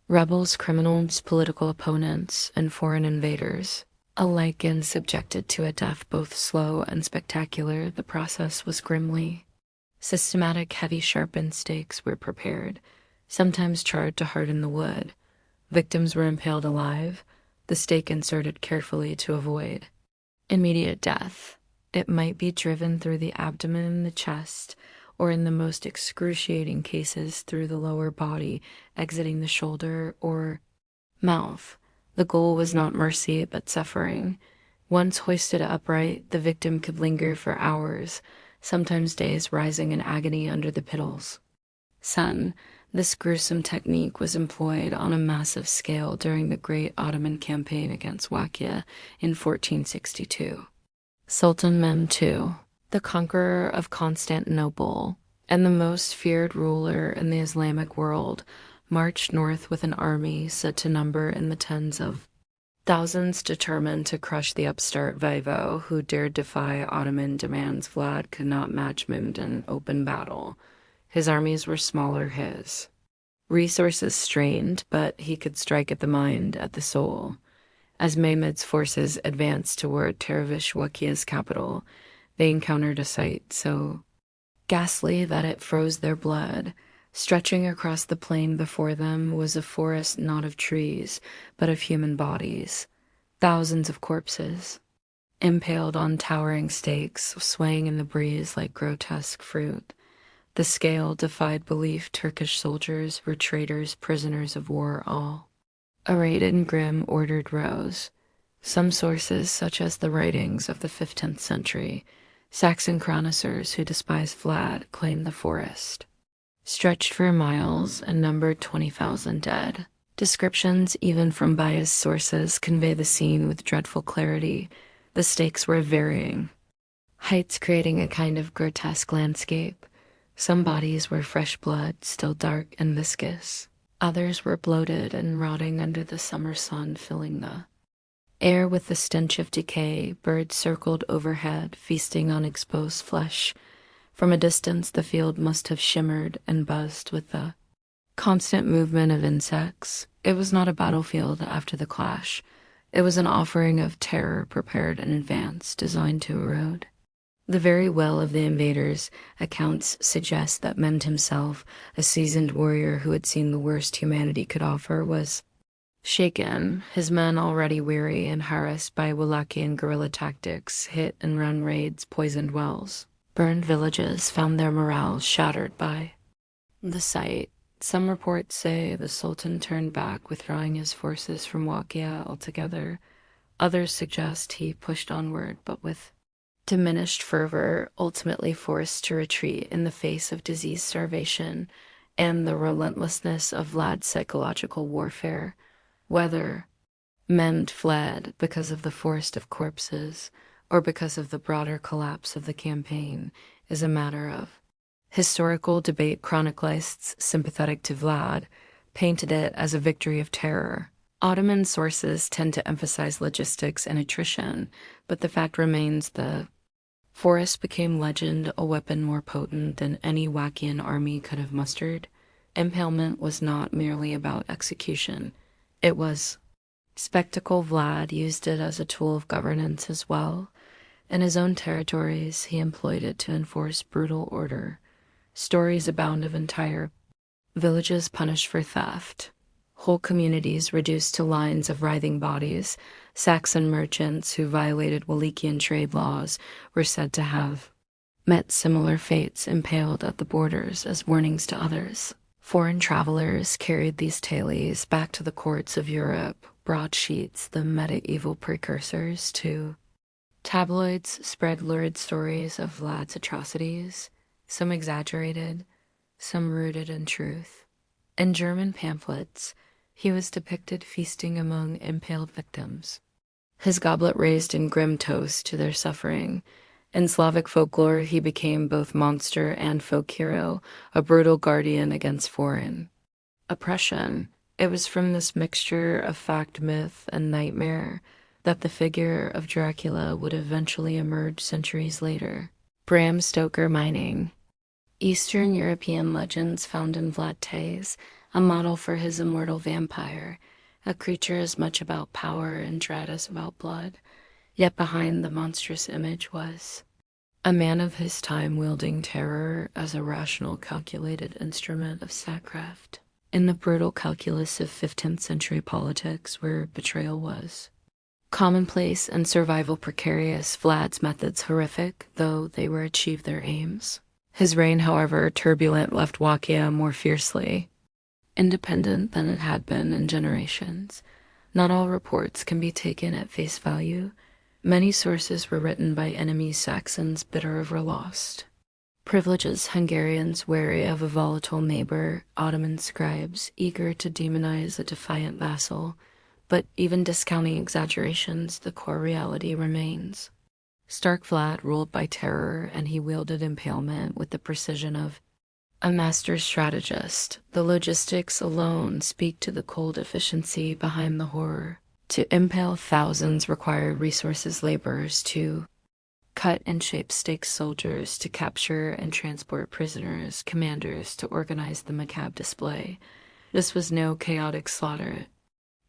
rebels, criminals, political opponents, and foreign invaders, alike, and subjected to a death both slow and spectacular. The process was grimly systematic. Heavy, sharpened stakes were prepared, sometimes charred to harden the wood. Victims were impaled alive, the stake inserted carefully to avoid immediate death. It might be driven through the abdomen, the chest, or in the most excruciating cases through the lower body, exiting the shoulder or mouth. The goal was not mercy, but suffering. Once hoisted upright, the victim could linger for hours, sometimes days, rising in agony under the pitil's sun. This gruesome technique was employed on a massive scale during the Great Ottoman Campaign against Wallachia in 1462. Sultan Mehmed II, the conqueror of Constantinople and the most feared ruler in the Islamic world, marched north with an army said to number in the tens of thousands, determined to crush the upstart Vaivo who dared defy Ottoman demands. Vlad could not match Mehmed in open battle. His armies were smaller, his resources strained, but he could strike at the mind, at the soul. As Mehmed's forces advanced toward Terivish, Wallach's capital, they encountered a sight so ghastly that it froze their blood. Stretching across the plain before them was a forest not of trees, but of human bodies. Thousands of corpses, impaled on towering stakes, swaying in the breeze like grotesque fruit. The scale defied belief. Turkish soldiers were traitors, prisoners of war, all arrayed in grim, ordered rows. Some sources, such as the writings of the 15th century, Saxon chroniclers who despised Vlad, claimed the forest stretched for miles and numbered 20,000 dead. Descriptions, even from biased sources, convey the scene with dreadful clarity. The stakes were varying heights, creating a kind of grotesque landscape. Some bodies were fresh blood, still dark and viscous. Others were bloated and rotting under the summer sun, filling the air with the stench of decay. Birds circled overhead, feasting on exposed flesh. From a distance, the field must have shimmered and buzzed with the Constant movement of insects. It was not a battlefield after the clash. It was an offering of terror prepared in advance, designed to erode. The very will of the invaders, accounts suggest that Mend himself, a seasoned warrior who had seen the worst humanity could offer, was shaken, his men already weary and harassed by Wallachian guerrilla tactics, hit-and-run raids, poisoned wells. Burned villages found their morale shattered by the sight. Some reports say the Sultan turned back, withdrawing his forces from Wallachia altogether. Others suggest he pushed onward, but with diminished fervor, ultimately forced to retreat in the face of disease, starvation, and the relentlessness of Vlad's psychological warfare. Whether Mend fled because of the forest of corpses or because of the broader collapse of the campaign is a matter of historical debate. Chroniclists sympathetic to Vlad painted it as a victory of terror. Ottoman sources tend to emphasize logistics and attrition, but the fact remains the forest became legend, a weapon more potent than any Wackian army could have mustered. Impalement was not merely about execution. It was spectacle. Vlad used it as a tool of governance as well. In his own territories, he employed it to enforce brutal order. Stories abound of entire villages punished for theft, whole communities reduced to lines of writhing bodies. Saxon merchants who violated Wallachian trade laws were said to have met similar fates, impaled at the borders as warnings to others. Foreign travelers carried these tales back to the courts of Europe. Broadsheets, the medieval precursors to tabloids, spread lurid stories of Vlad's atrocities, some exaggerated, some rooted in truth. In German pamphlets, he was depicted feasting among impaled victims, his goblet raised in grim toast to their suffering. In Slavic folklore, he became both monster and folk hero, a brutal guardian against foreign oppression. It was from this mixture of fact, myth, and nightmare that the figure of Dracula would eventually emerge centuries later. Bram Stoker mining. Eastern European legends found in Vlad Teyze a model for his immortal vampire, a creature as much about power and dread as about blood. Yet behind the monstrous image was a man of his time wielding terror as a rational, calculated instrument of statecraft. In the brutal calculus of 15th century politics, where betrayal was commonplace and survival precarious, Vlad's methods horrific, though they were achieved their aims. His reign, however turbulent, left Wallachia more fiercely independent than it had been in generations. Not all reports can be taken at face value. Many sources were written by enemy Saxons bitter over lost privileges, Hungarians wary of a volatile neighbor, Ottoman scribes eager to demonize a defiant vassal. But even discounting exaggerations, the core reality remains. Stark Vlad ruled by terror, and he wielded impalement with the precision of a master strategist. The logistics alone speak to the cold efficiency behind the horror. To impale thousands required resources, laborers to cut and shape staked soldiers, to capture and transport prisoners, commanders to organize the macabre display. This was no chaotic slaughter. It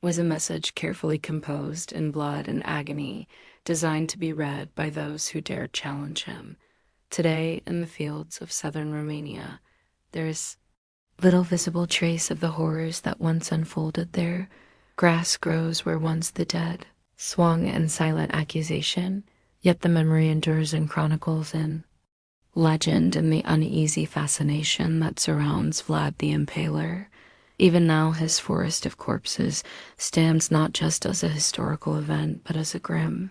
was a message carefully composed in blood and agony, designed to be read by those who dared challenge him. Today, in the fields of southern Romania, there is little visible trace of the horrors that once unfolded there. Grass grows where once the dead swung in silent accusation, yet the memory endures in chronicles and legend, in the uneasy fascination that surrounds Vlad the Impaler. Even now, his forest of corpses stands not just as a historical event, but as a grim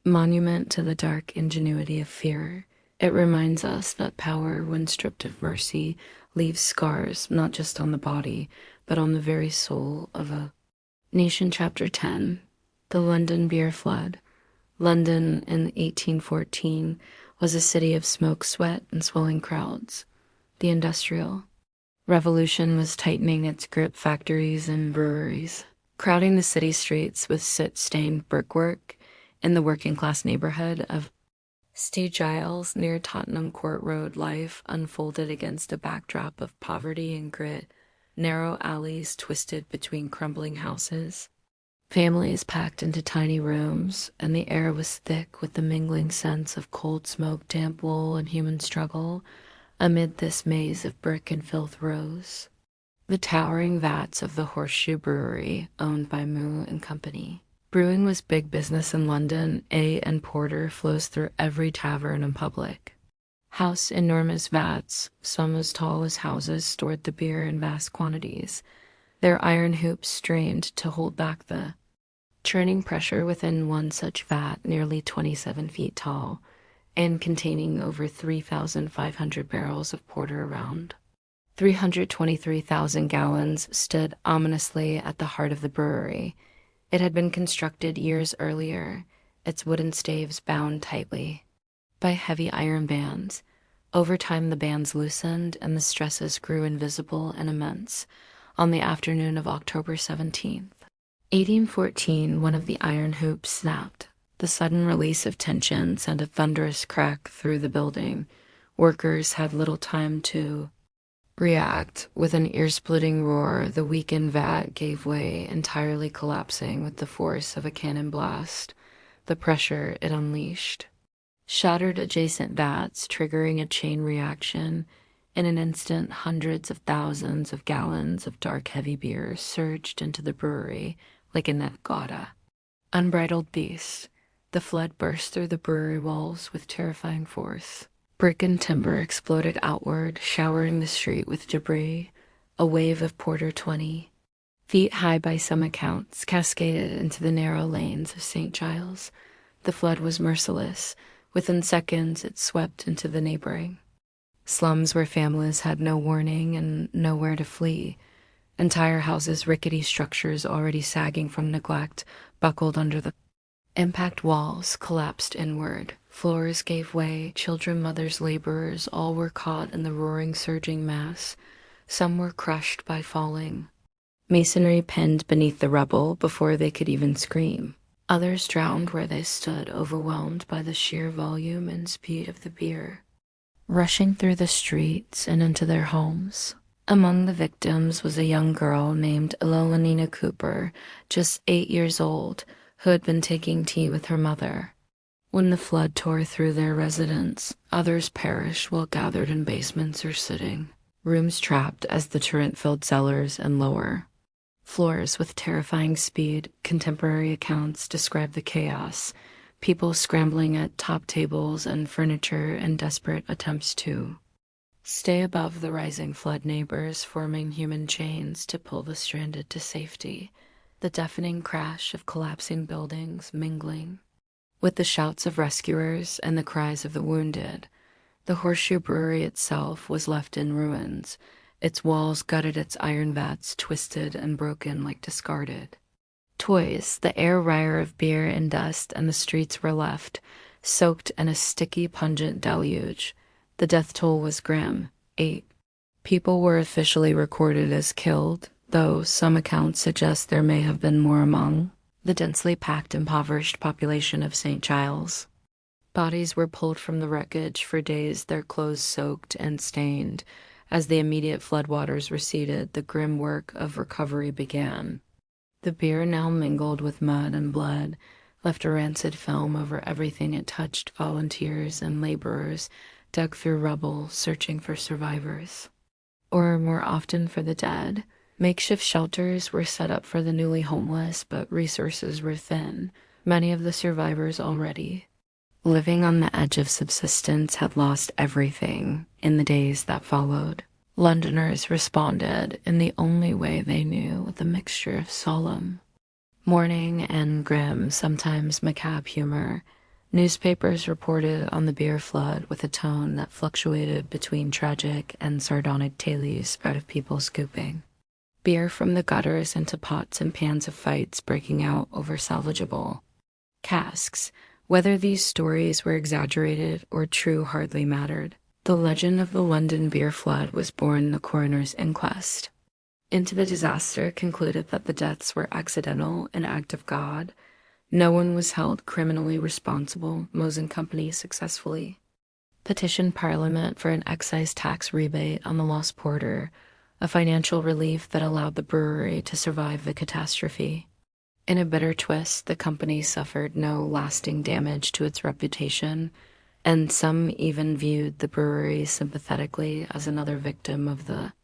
monument to the dark ingenuity of fear. It reminds us that power, when stripped of mercy, leaves scars not just on the body, but on the very soul of a nation. Chapter 10. The London Beer Flood. London in 1814 was a city of smoke, sweat, and swelling crowds. The Industrial Revolution was tightening its grip. Factories and breweries crowding the city streets with soot-stained brickwork. In the working-class neighborhood of St. Giles near Tottenham Court Road, life unfolded against a backdrop of poverty and grit. narrow alleys twisted between crumbling houses. Families packed into tiny rooms, and the air was thick with the mingling scents of cold smoke, damp wool, and human struggle amid this maze of brick and filth rose. The towering vats of the Horseshoe Brewery, owned by Moo and Company. Brewing was big business in London. Ale and porter flows through every tavern and public. House enormous vats, some as tall as houses, stored the beer in vast quantities, their iron hoops strained to hold back the churning pressure within one such vat, nearly 27 feet tall, and containing over 3,500 barrels of porter around. 323,000 gallons stood ominously at the heart of the brewery. It had been constructed years earlier, its wooden staves bound tightly by heavy iron bands. Over time the bands loosened and the stresses grew invisible and immense. On the afternoon of October 17th, 1814, one of the iron hoops snapped. The sudden release of tension sent a thunderous crack through the building. Workers had little time to react. With an ear-splitting roar, the weakened vat gave way, entirely collapsing with the force of a cannon blast, the pressure it unleashed. Shattered adjacent vats, triggering a chain reaction. In an instant, hundreds of thousands of gallons of dark, heavy beer surged into the brewery like a nevgada. Unbridled beast, the flood burst through the brewery walls with terrifying force. Brick and timber exploded outward, showering the street with debris. A wave of porter 20 feet high by some accounts cascaded into the narrow lanes of St. Giles. The flood was merciless. Within seconds, it swept into the neighboring slums where families had no warning and nowhere to flee. Entire houses, rickety structures already sagging from neglect, buckled under the impact. Walls collapsed inward. Floors gave way. Children, mothers, laborers, all were caught in the roaring, surging mass. Some were crushed by falling. Masonry pinned beneath the rubble before they could even scream. Others drowned where they stood, overwhelmed by the sheer volume and speed of the beer rushing through the streets and into their homes. Among the victims was a young girl named Elolanina Cooper, just 8 years old, who had been taking tea with her mother. When the flood tore through their residence, others perished while gathered in basements or sitting. Rooms trapped as the torrent filled cellars and lower floors with terrifying speed. Contemporary accounts describe the chaos. People scrambling at top tables and furniture in desperate attempts to stay above the rising flood, neighbors forming human chains to pull the stranded to safety. The deafening crash of collapsing buildings mingling with the shouts of rescuers and the cries of the wounded. The Horseshoe Brewery itself was left in ruins. Its walls gutted, its iron vats twisted and broken like discarded toys. The air rire of beer and dust, and the streets were left soaked in a sticky, pungent deluge. The death toll was grim. 8 people were officially recorded as killed, though some accounts suggest there may have been more among the densely packed, impoverished population of St. Giles. Bodies were pulled from the wreckage for days, their clothes soaked and stained. As the immediate floodwaters receded, the grim work of recovery began. The beer, now mingled with mud and blood, left a rancid film over everything it touched. Volunteers and laborers dug through rubble, searching for survivors, or more often for the dead. Makeshift shelters were set up for the newly homeless, but resources were thin. Many of the survivors, already living on the edge of subsistence, had lost everything in the days that followed. Londoners responded in the only way they knew, with a mixture of solemn mourning and grim, sometimes macabre humor. Newspapers reported on the beer flood with a tone that fluctuated between tragic and sardonic tales out of people scooping beer from the gutters into pots and pans of fights breaking out over salvageable casks. Whether these stories were exaggerated or true hardly mattered. The legend of the London beer flood was born in the coroner's inquest into the disaster, concluded that the deaths were accidental, an act of God. No one was held criminally responsible. Moes and Company successfully petitioned Parliament for an excise tax rebate on the lost porter, a financial relief that allowed the brewery to survive the catastrophe. In a bitter twist, the company suffered no lasting damage to its reputation, and some even viewed the brewery sympathetically as another victim of the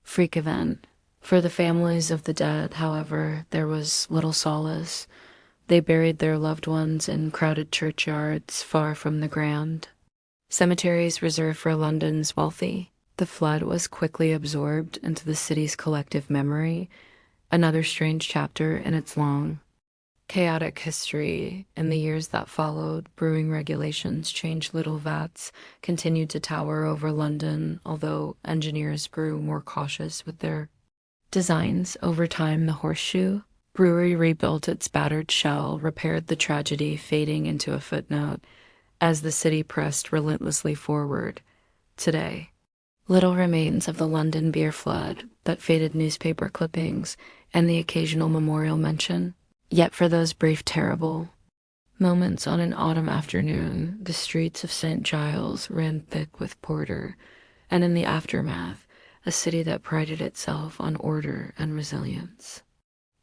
freak event. For the families of the dead, however, there was little solace. They buried their loved ones in crowded churchyards far from the grand cemeteries reserved for London's wealthy. The flood was quickly absorbed into the city's collective memory, another strange chapter in its long, chaotic history. In the years that followed, brewing regulations changed. Little vats continued to tower over London, although engineers grew more cautious with their designs. Over time, the Horseshoe Brewery rebuilt its battered shell, repaired the tragedy, fading into a footnote as the city pressed relentlessly forward. Today, little remains of the London beer flood, but faded newspaper clippings and the occasional memorial mention. Yet for those brief, terrible moments on an autumn afternoon, the streets of St. Giles ran thick with porter, and in the aftermath, a city that prided itself on order and resilience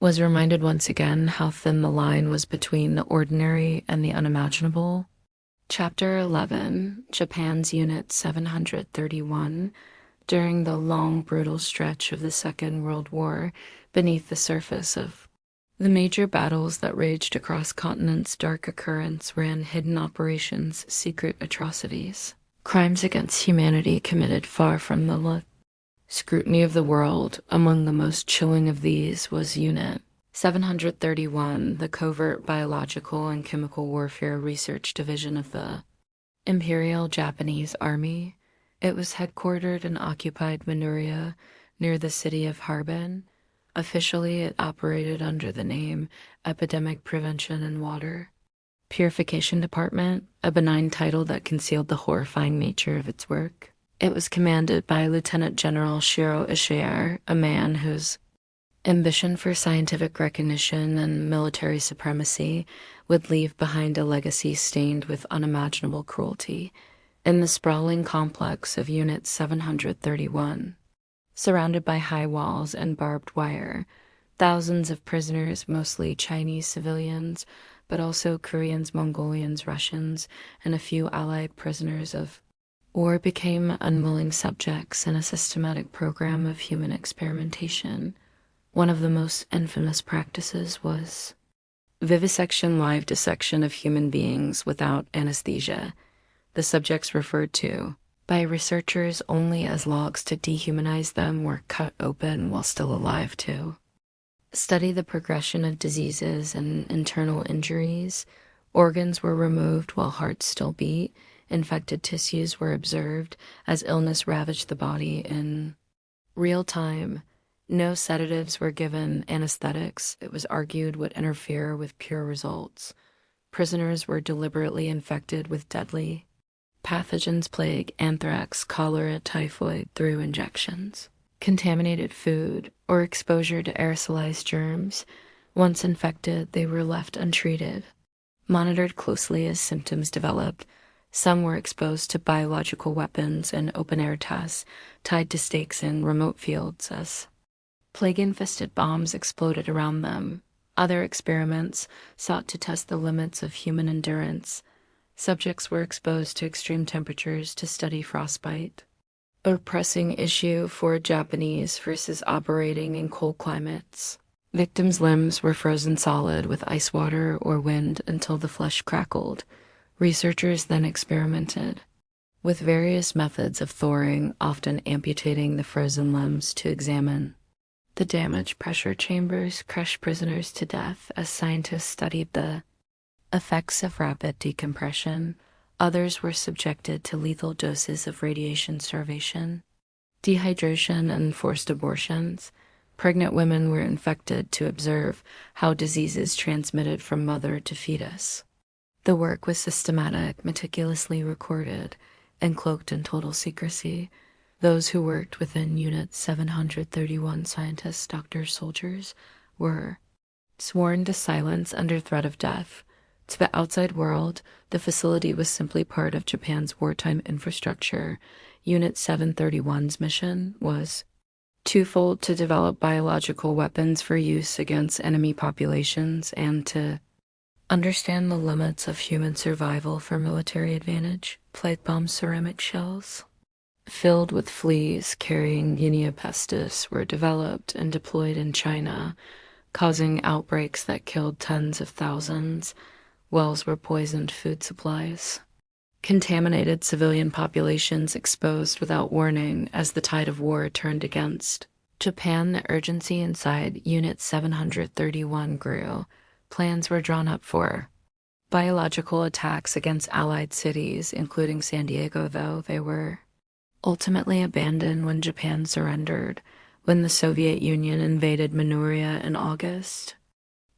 was reminded once again how thin the line was between the ordinary and the unimaginable. Chapter 11, Japan's Unit 731. During the long, brutal stretch of the Second World War, beneath the surface of the major battles that raged across continents, dark occurrence ran hidden operations, secret atrocities, crimes against humanity committed far from the scrutiny of the world. Among the most chilling of these was Unit 731, the covert biological and chemical warfare research division of the Imperial Japanese Army. It was headquartered in occupied Manchuria near the city of Harbin. Officially, it operated under the name Epidemic Prevention and Water Purification Department, a benign title that concealed the horrifying nature of its work. It was commanded by Lieutenant General Shiro Ishihara, a man whose ambition for scientific recognition and military supremacy would leave behind a legacy stained with unimaginable cruelty. In the sprawling complex of Unit 731, surrounded by high walls and barbed wire, thousands of prisoners, mostly Chinese civilians, but also Koreans, Mongolians, Russians, and a few Allied prisoners of war, became unwilling subjects in a systematic program of human experimentation. One of the most infamous practices was vivisection, live dissection of human beings without anesthesia. The subjects referred to by researchers only as logs to dehumanize them were cut open while still alive to study the progression of diseases and internal injuries. Organs were removed while hearts still beat. Infected tissues were observed as illness ravaged the body in real time. No sedatives were given. Anesthetics, it was argued, would interfere with pure results. Prisoners were deliberately infected with deadly pathogens, plague, anthrax, cholera, typhoid, through injections, contaminated food, or exposure to aerosolized germs. Once infected, they were left untreated, monitored closely as symptoms developed. Some were exposed to biological weapons and open-air tests, tied to stakes in remote fields as plague-infested bombs exploded around them. Other experiments sought to test the limits of human endurance. Subjects were exposed to extreme temperatures to study frostbite, a pressing issue for Japanese versus operating in cold climates. Victims' limbs were frozen solid with ice water or wind until the flesh crackled. Researchers then experimented with various methods of thawing, often amputating the frozen limbs to examine the damage. Pressure chambers crushed prisoners to death as scientists studied the effects of rapid decompression. Others were subjected to lethal doses of radiation starvation, dehydration, and forced abortions. Pregnant women were infected to observe how diseases transmitted from mother to fetus. The work was systematic, meticulously recorded, and cloaked in total secrecy. Those who worked within Unit 731, scientists, doctors, soldiers, were sworn to silence under threat of death. To the outside world, the facility was simply part of Japan's wartime infrastructure. Unit 731's mission was Twofold: to develop biological weapons for use against enemy populations and to understand the limits of human survival for military advantage. Plague bomb ceramic shells filled with fleas carrying Guinea pestis were developed and deployed in China, causing outbreaks that killed tens of thousands. Wells were poisoned food supplies. Contaminated civilian populations exposed without warning as the tide of war turned against Japan. The urgency inside Unit 731 grew. Plans were drawn up for biological attacks against Allied cities, including San Diego, though they were ultimately abandoned when Japan surrendered, when the Soviet Union invaded Manchuria in August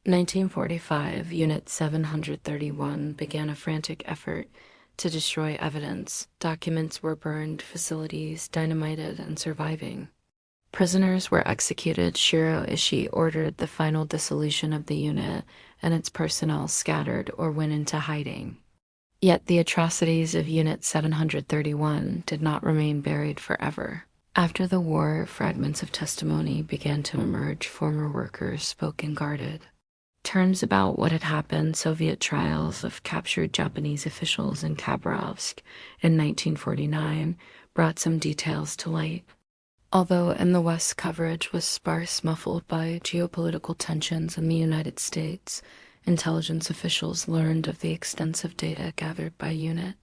1945. Unit 731 began a frantic effort to destroy evidence. Documents were burned, facilities dynamited, and surviving prisoners were executed. Shiro Ishii ordered the final dissolution of the unit, and its personnel scattered or went into hiding. Yet the atrocities of Unit 731 did not remain buried forever. After the war, fragments of testimony began to emerge. Former workers spoke in guarded terms about what had happened. Soviet trials of captured Japanese officials in Khabarovsk in 1949 brought some details to light. Although in the West coverage was sparse, muffled by geopolitical tensions in the United States, intelligence officials learned of the extensive data gathered by Unit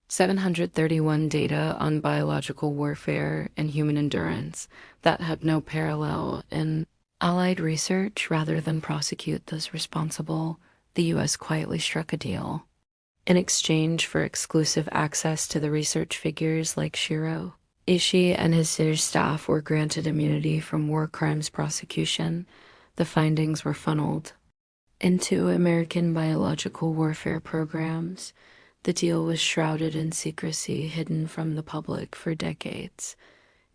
731, data on biological warfare and human endurance that had no parallel in Allied research. Rather than prosecute those responsible, the U.S. quietly struck a deal. In exchange for exclusive access to the research figures like Shiro, Ishii and his staff were granted immunity from war crimes prosecution. The findings were funneled into American biological warfare programs. The deal was shrouded in secrecy, hidden from the public for decades.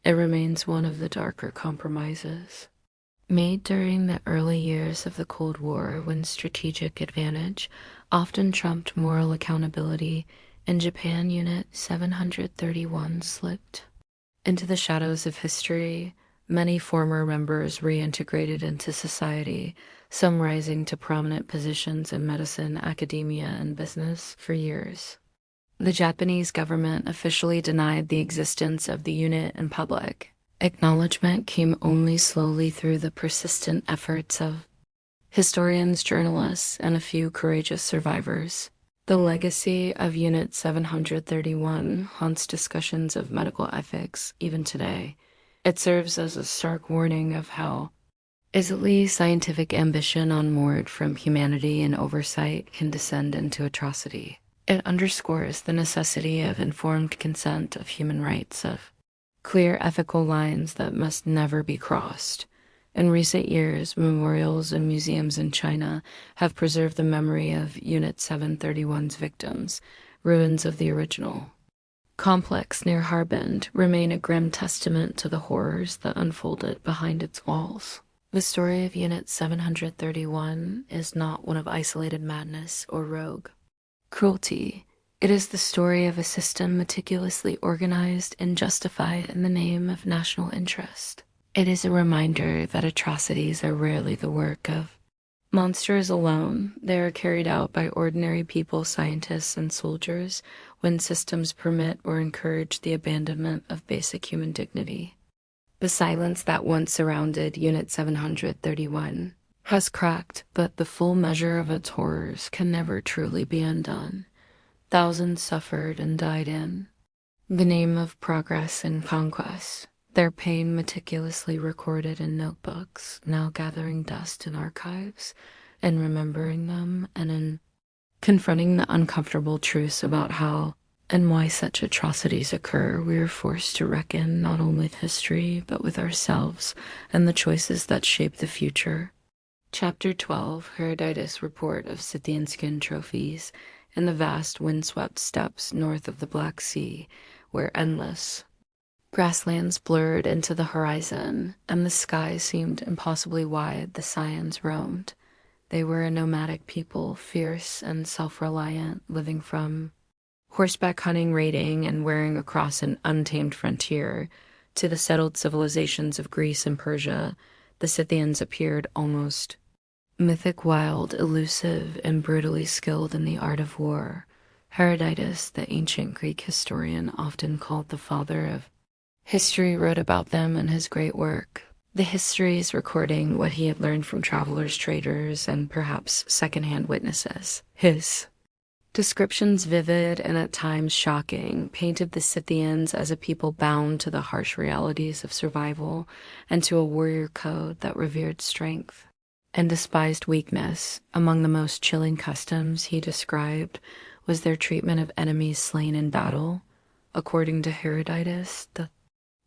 It remains one of the darker compromises made during the early years of the Cold War, when strategic advantage often trumped moral accountability. In Japan, Unit 731 slipped into the shadows of history. Many former members reintegrated into society, some rising to prominent positions in medicine, academia, and business. For years, the Japanese government officially denied the existence of the unit in public. Acknowledgement came only slowly through the persistent efforts of historians, journalists, and a few courageous survivors. The legacy of Unit 731 haunts discussions of medical ethics even today. It serves as a stark warning of how easily scientific ambition unmoored from humanity and oversight can descend into atrocity. It underscores the necessity of informed consent, of human rights, of clear ethical lines that must never be crossed. In recent years, memorials and museums in China have preserved the memory of Unit 731's victims. Ruins of the original complex near Harbin remain a grim testament to the horrors that unfolded behind its walls. The story of Unit 731 is not one of isolated madness or rogue cruelty. It is the story of a system meticulously organized and justified in the name of national interest. It is a reminder that atrocities are rarely the work of monsters alone. They are carried out by ordinary people, scientists, and soldiers when systems permit or encourage the abandonment of basic human dignity. The silence that once surrounded Unit 731 has cracked, but the full measure of its horrors can never truly be undone. Thousands suffered and died in the name of progress and conquest, their pain meticulously recorded in notebooks, now gathering dust in archives. In remembering them and in confronting the uncomfortable truths about how and why such atrocities occur, we are forced to reckon not only with history, but with ourselves and the choices that shape the future. Chapter 12, Herodotus' report of Scythian skin trophies in the vast windswept steppes north of the Black Sea, where endless grasslands blurred into the horizon, and the sky seemed impossibly wide. The Scions roamed. They were a nomadic people, fierce and self-reliant, living from horseback hunting, raiding, and wearing across an untamed frontier To the settled civilizations of Greece and Persia, the Scythians appeared almost mythic, wild, elusive, and brutally skilled in the art of war. Herodotus, the ancient Greek historian often called the father of history, wrote about them in his great work. The histories recording what he had learned from travelers, traders, and perhaps secondhand witnesses. His descriptions, vivid and at times shocking, painted the Scythians as a people bound to the harsh realities of survival and to a warrior code that revered strength and despised weakness. Among the most chilling customs he described was their treatment of enemies slain in battle. According to Herodotus, the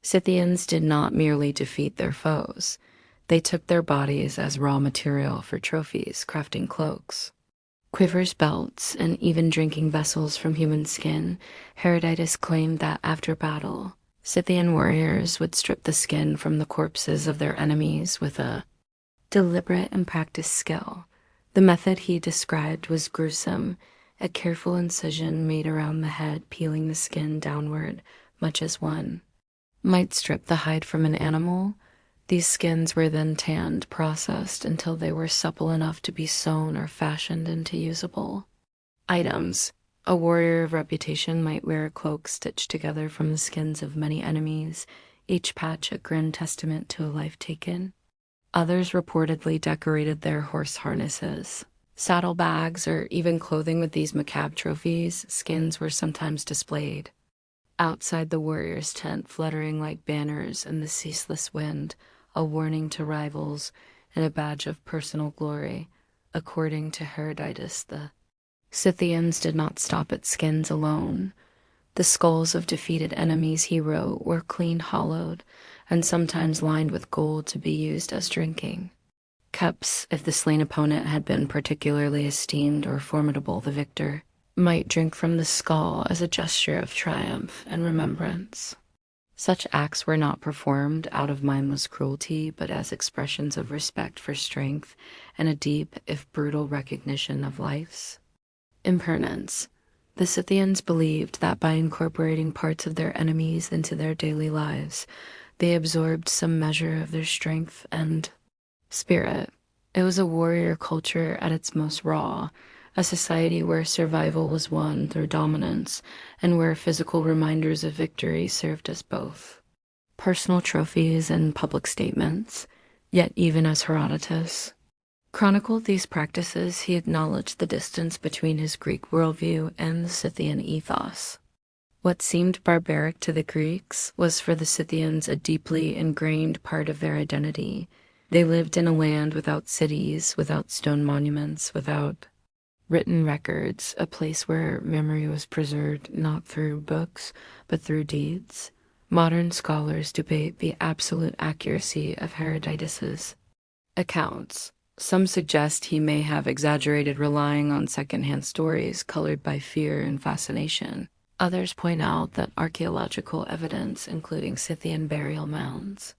Scythians did not merely defeat their foes. They took their bodies as raw material for trophies, crafting cloaks, quivers, belts, and even drinking vessels from human skin. Herodotus claimed that after battle, Scythian warriors would strip the skin from the corpses of their enemies with a deliberate and practiced skill. The method he described was gruesome, a careful incision made around the head, peeling the skin downward, much as one might strip the hide from an animal. These skins were then tanned, processed until they were supple enough to be sewn or fashioned into usable items. A warrior of reputation might wear a cloak stitched together from the skins of many enemies, each patch a grim testament to a life taken. Others reportedly decorated their horse harnesses, saddlebags, or even clothing with these macabre trophies. Skins were sometimes displayed outside the warrior's tent, fluttering like banners in the ceaseless wind, a warning to rivals and a badge of personal glory. According to Herodotus, the Scythians did not stop at skins alone. The skulls of defeated enemies, he wrote, were clean hollowed and sometimes lined with gold to be used as drinking cups. If the slain opponent had been particularly esteemed or formidable, the victor might drink from the skull as a gesture of triumph and remembrance. Such acts were not performed out of mindless cruelty, but as expressions of respect for strength and a deep, if brutal, recognition of life's impermanence. The Scythians believed that by incorporating parts of their enemies into their daily lives, they absorbed some measure of their strength and spirit. It was a warrior culture at its most raw, a society where survival was won through dominance and where physical reminders of victory served as both personal trophies and public statements. Yet even as Herodotus chronicled these practices, he acknowledged the distance between his Greek worldview and the Scythian ethos. What seemed barbaric to the Greeks was for the Scythians a deeply ingrained part of their identity. They lived in a land without cities, without stone monuments, without written records, a place where memory was preserved not through books, but through deeds. Modern scholars debate the absolute accuracy of Herodotus's accounts. Some suggest he may have exaggerated, relying on secondhand stories colored by fear and fascination. Others point out that archaeological evidence, including Scythian burial mounds,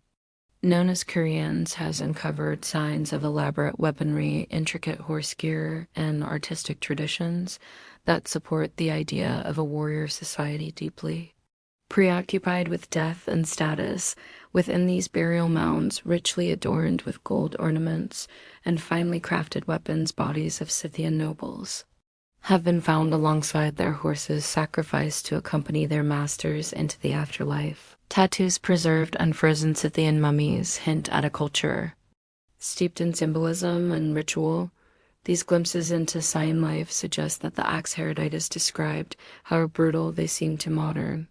known as Kurians, has uncovered signs of elaborate weaponry, intricate horse gear, and artistic traditions that support the idea of a warrior society deeply preoccupied with death and status. Within these burial mounds, richly adorned with gold ornaments and finely crafted weapons, bodies of Scythian nobles have been found alongside their horses, sacrificed to accompany their masters into the afterlife. Tattoos, preserved unfrozen Scythian mummies, hint at a culture steeped in symbolism and ritual. These glimpses into Scythian life suggest that the acts Herodotus described, however brutal they seem to modern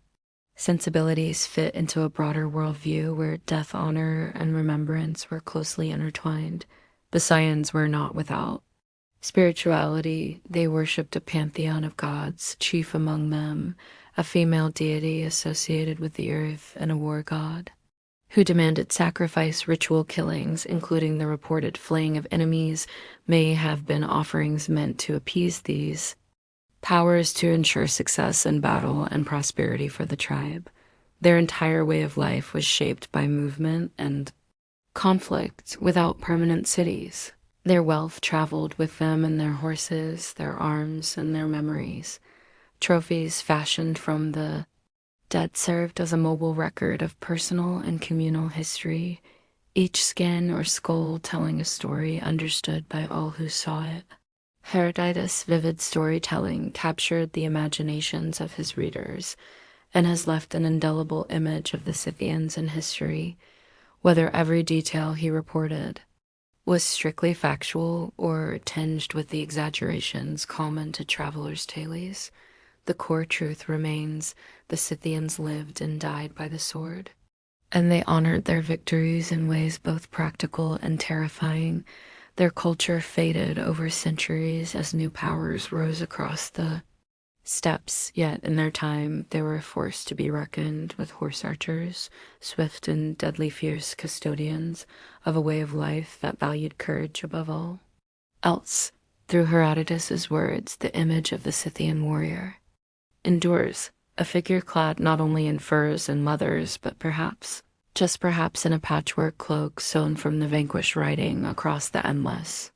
sensibilities, fit into a broader worldview where death, honor, and remembrance were closely intertwined. The Scythians were not without spirituality. They worshipped a pantheon of gods, chief among them a female deity associated with the earth and a war god who demanded sacrifice. Ritual killings, including the reported flaying of enemies, may have been offerings meant to appease these powers to ensure success in battle and prosperity for the tribe. Their entire way of life was shaped by movement and conflict. Without permanent cities, their wealth traveled with them in their horses, their arms, and their memories. Trophies fashioned from the instead served as a mobile record of personal and communal history, each skin or skull telling a story understood by all who saw it. Herodotus' vivid storytelling captured the imaginations of his readers and has left an indelible image of the Scythians in history, whether every detail he reported was strictly factual or tinged with the exaggerations common to travelers' tales. The core truth remains: the Scythians lived and died by the sword, and they honored their victories in ways both practical and terrifying. Their culture faded over centuries as new powers rose across the steppes, yet in their time they were a force to be reckoned with. Horse archers, swift and deadly fierce custodians of a way of life that valued courage above all else. Through Herodotus's words, the image of the Scythian warrior endures, a figure clad not only in furs and leathers, but perhaps, just perhaps, in a patchwork cloak sewn from the vanquished riding across the endless